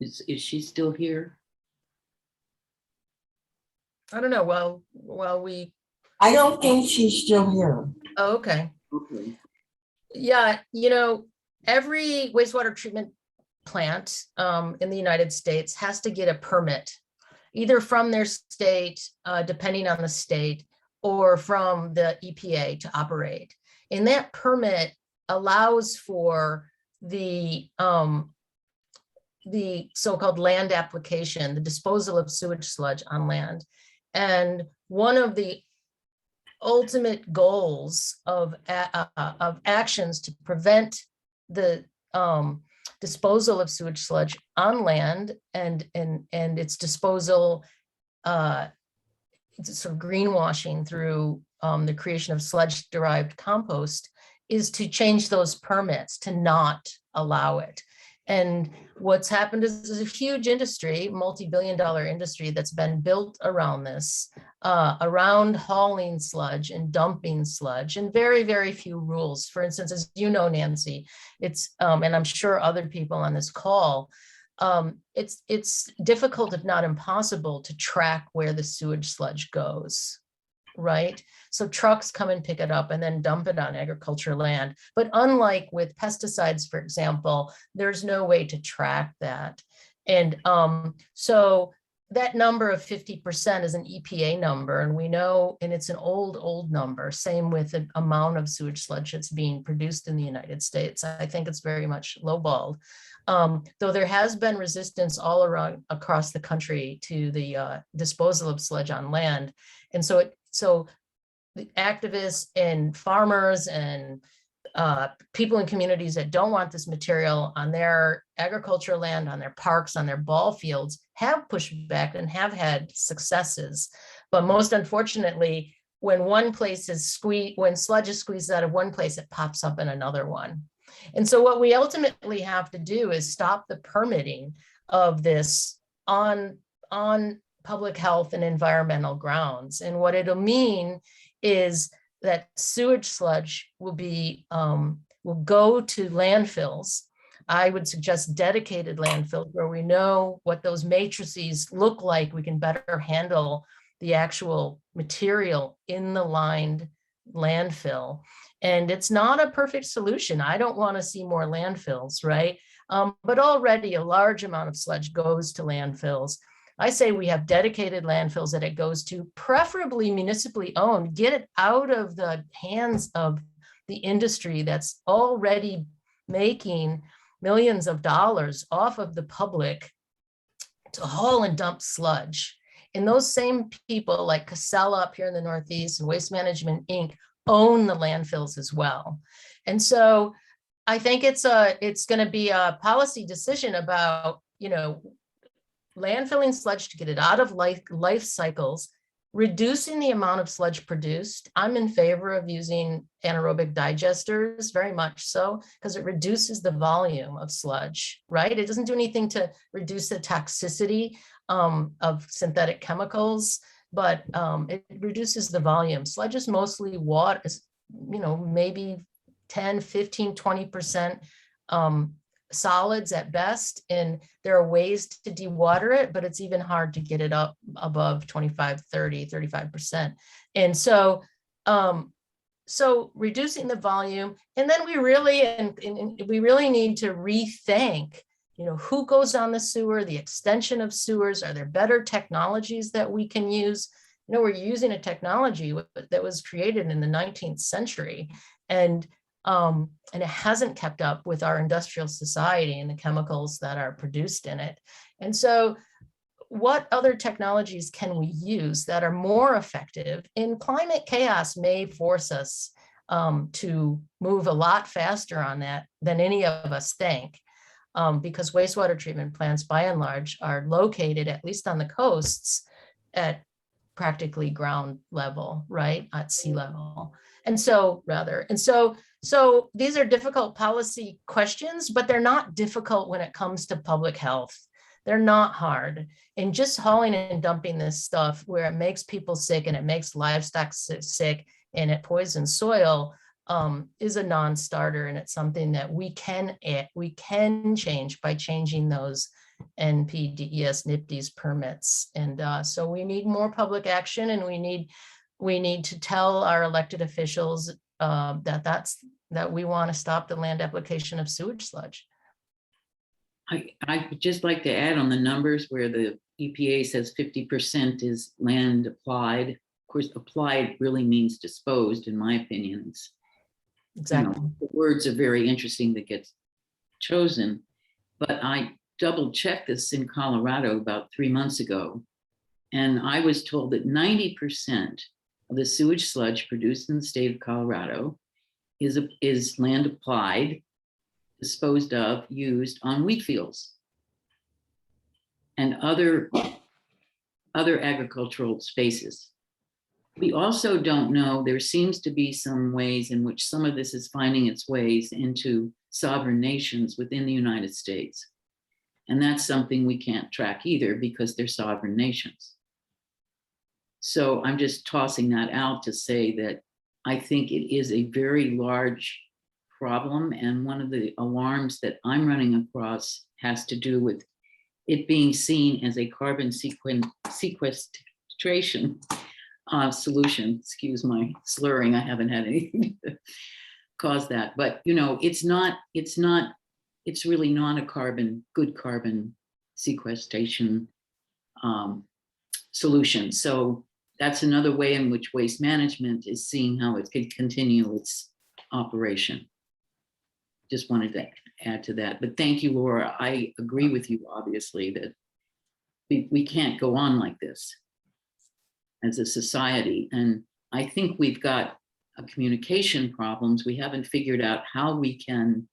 Is she still here? I don't know. Well, I don't think she's still here. oh, okay. Okay. Yeah, you know, every wastewater treatment plant in the United States has to get a permit, either from their state, depending on the state, or from the EPA to operate. And that permit allows for the so-called land application, the disposal of sewage sludge on land. And one of the ultimate goals of actions to prevent the disposal of sewage sludge on land and its disposal, sort of greenwashing through the creation of sludge derived compost, is to change those permits to not allow it. And what's happened is there's a huge industry, multi-billion-dollar industry that's been built around this, around hauling sludge and dumping sludge, and very, very few rules. For instance, as you know, Nancy, it's, and I'm sure other people on this call, it's difficult, if not impossible, to track where the sewage sludge goes, right? So trucks come and pick it up and then dump it on agriculture land. But unlike with pesticides, for example, there's no way to track that. And so that number of 50% is an EPA number, and we know, and it's an old number. Same with the amount of sewage sludge that's being produced in the United States. I think it's very much lowballed. Though there has been resistance all around across the country to the disposal of sludge on land. And so the activists and farmers and people in communities that don't want this material on their agricultural land, on their parks, on their ball fields, have pushed back and have had successes. But most unfortunately, when one place is squeezed, when sludge is squeezed out of one place, it pops up in another one. And so what we ultimately have to do is stop the permitting of this on public health and environmental grounds. And what it'll mean is that sewage sludge will go to landfills. I would suggest dedicated landfills where we know what those matrices look like. We can better handle the actual material in the lined landfill. And it's not a perfect solution. I don't want to see more landfills, right? But already a large amount of sludge goes to landfills. I say we have dedicated landfills that it goes to, preferably municipally owned. Get it out of the hands of the industry that's already making millions of dollars off of the public to haul and dump sludge. And those same people like Casella up here in the Northeast and Waste Management Inc. own the landfills as well. And so I think it's going to be a policy decision about, landfilling sludge to get it out of life cycles, reducing the amount of sludge produced. I'm in favor of using anaerobic digesters, very much so, because it reduces the volume of sludge, right? It doesn't do anything to reduce the toxicity of synthetic chemicals, but it reduces the volume. Sludge is mostly water, maybe 10, 15, 20% solids at best. And there are ways to dewater it, but it's even hard to get it up above 25, 30, 35%. And so, reducing the volume, and then we really need to rethink, who goes on the sewer, the extension of sewers. Are there better technologies that we can use? We're using a technology that was created in the 19th century, and it hasn't kept up with our industrial society and the chemicals that are produced in it. And so what other technologies can we use that are more effective? And climate chaos may force us to move a lot faster on that than any of us think, because wastewater treatment plants, by and large, are located, at least on the coasts, at practically ground level, right? At sea level. And so these are difficult policy questions, but they're not difficult when it comes to public health. They're not hard. And just hauling and dumping this stuff where it makes people sick and it makes livestock sick and it poisons soil is a non-starter. And it's something that we can change by changing those NPDES NIPDES permits. And so we need more public action, and we need to tell our elected officials that we want to stop the land application of sewage sludge. I would just like to add on the numbers where the EPA says 50% is land applied. Of course, applied really means disposed, in my opinion. It's, exactly. The words are very interesting that gets chosen, but I double checked this in Colorado about 3 months ago, and I was told that 90% of the sewage sludge produced in the state of Colorado is land applied, disposed of, used on wheat fields and other agricultural spaces. We also don't know, there seems to be some ways in which some of this is finding its ways into sovereign nations within the United States. And that's something we can't track either because they're sovereign nations. So I'm just tossing that out to say that I think it is a very large problem. And one of the alarms that I'm running across has to do with it being seen as a carbon sequestration solution. Excuse my slurring, I haven't had anything to cause that. But you know, it's really not a good carbon sequestration solution. So that's another way in which waste management is seeing how it could continue its operation. Just wanted to add to that. But thank you, Laura. I agree with you, obviously, that we can't go on like this as a society. And I think we've got communication problems. We haven't figured out how we can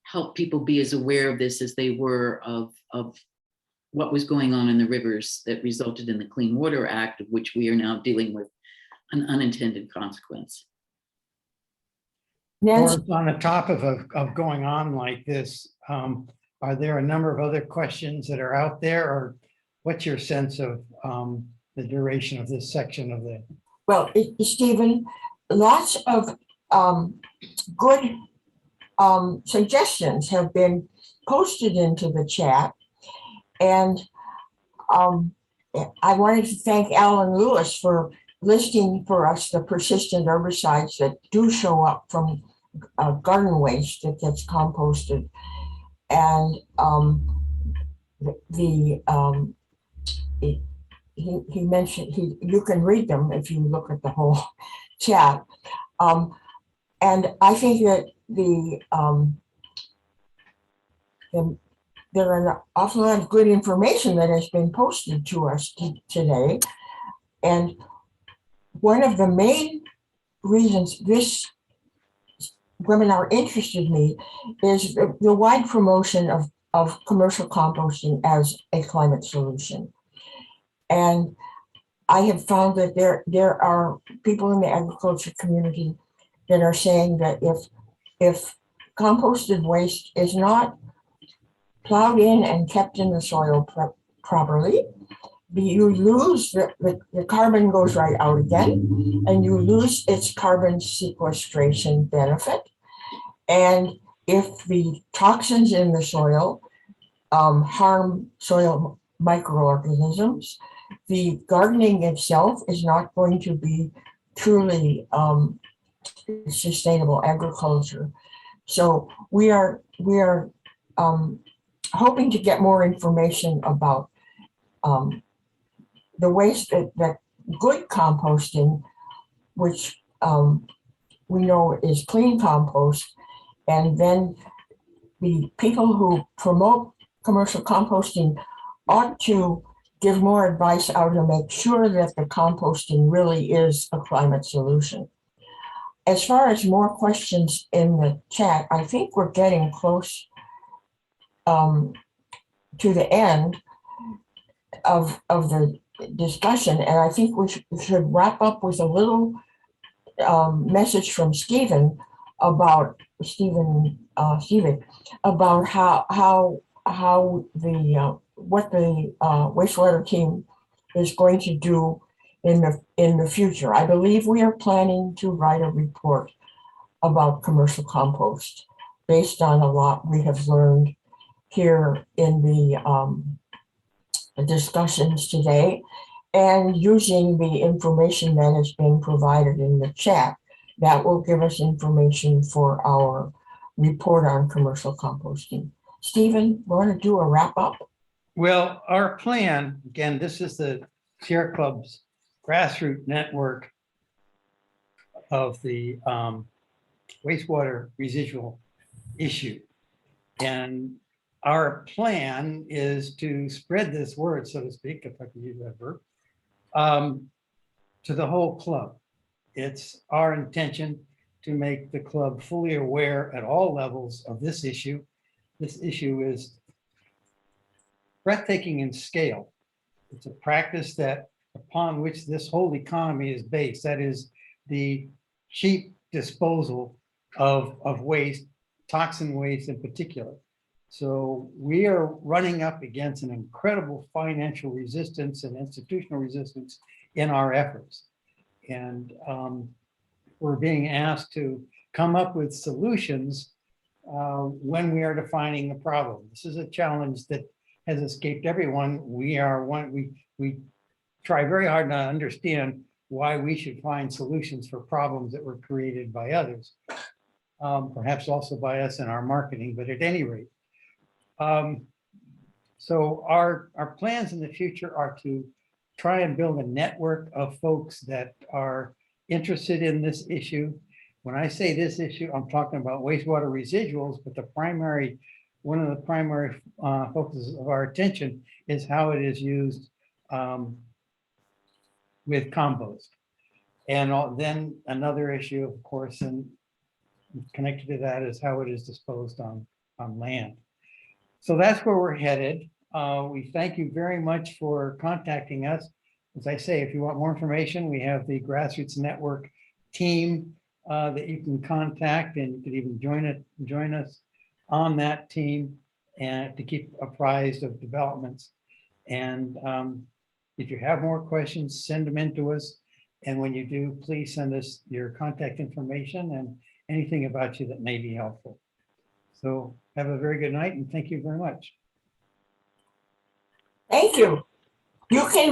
help people be as aware of this as they were of what was going on in the rivers that resulted in the Clean Water Act, of which we are now dealing with an unintended consequence. Nancy, Or on the top of going on like this, are there a number of other questions that are out there, or what's your sense of the duration of this section of the? well, Stephen, lots of good suggestions have been posted into the chat. And I wanted to thank Alan Lewis for listing for us the persistent herbicides that do show up from garden waste that gets composted. And he mentioned, you can read them if you look at the whole chat. And I think that there are an awful lot of good information that has been posted to us today. And one of the main reasons this webinar interested me is the wide promotion of commercial composting as a climate solution. And I have found that there are people in the agriculture community that are saying that if composted waste is not plowed in and kept in the soil properly, you lose the carbon goes right out again, and you lose its carbon sequestration benefit. And if the toxins in the soil harm soil microorganisms, the gardening itself is not going to be truly sustainable agriculture. So we are hoping to get more information about the waste that good composting, which we know is clean compost, and then the people who promote commercial composting ought to give more advice how to make sure that the composting really is a climate solution. As far as more questions in the chat, I think we're getting close to the end of the discussion, and I think we should wrap up with a little message from Stevick about how the what the wastewater team is going to do in the future. I believe we are planning to write a report about commercial compost based on a lot we have learned here in the discussions today, and using the information that has been provided in the chat. That will give us information for our report on commercial composting. Stephen, want to do a wrap up? Well, our plan, again, this is the Sierra Club's grassroots network of the wastewater residual issue. And our plan is to spread this word, so to speak, if I can use that verb, to the whole club. It's our intention to make the club fully aware at all levels of this issue. This issue is breathtaking in scale. It's a practice that upon which this whole economy is based. That is the cheap disposal of waste, toxin waste in particular. So we are running up against an incredible financial resistance and institutional resistance in our efforts. And we're being asked to come up with solutions when we are defining the problem. This is a challenge that has escaped everyone. We try very hard to understand why we should find solutions for problems that were created by others, perhaps also by us in our marketing, but at any rate. So our plans in the future are to try and build a network of folks that are interested in this issue. When I say this issue, I'm talking about wastewater residuals, but one of the primary focuses of our attention is how it is used with compost. And then another issue, of course, and connected to that is how it is disposed on land. So that's where we're headed. We thank you very much for contacting us. As I say, if you want more information, we have the Grassroots Network team that you can contact, and you could even join us on that team and to keep apprised of developments. And if you have more questions, send them in to us. And when you do, please send us your contact information and anything about you that may be helpful. So have a very good night and thank you very much. Thank you. You can